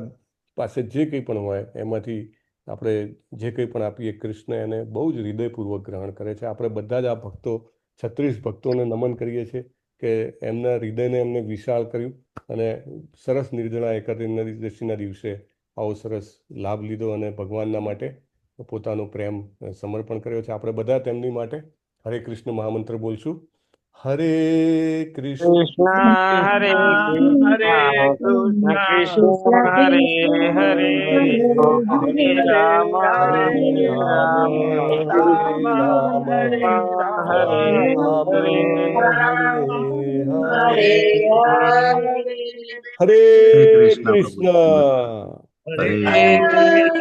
પાસે જે કંઈ પણ હોય એમાંથી આપણે જે કંઈ પણ આપીએ કૃષ્ણ એને બહુ જ હૃદયપૂર્વક ગ્રહણ કરે છે. આપણે બધા જ આ ભક્તો 36 ભક્તોને નમન કરીએ છીએ કે એમના હૃદયને એમને વિશાળ કર્યું અને સરસ નિર્જળા એકાદશીના દિવસે આવો સરસ લાભ લીધો અને ભગવાનના માટે પોતાનો પ્રેમ સમર્પણ કર્યો છે. આપણે બધા તેમની માટે હરે કૃષ્ણ મહામંત્ર બોલશું. હરે કૃષ્ણ હરે કૃષ્ણ હરે હરે હરે રામ હરે રામ હરે હરે રામ હરે હરે હરે કૃષ્ણ પ્રભુ. કૃષ્ણ. હરે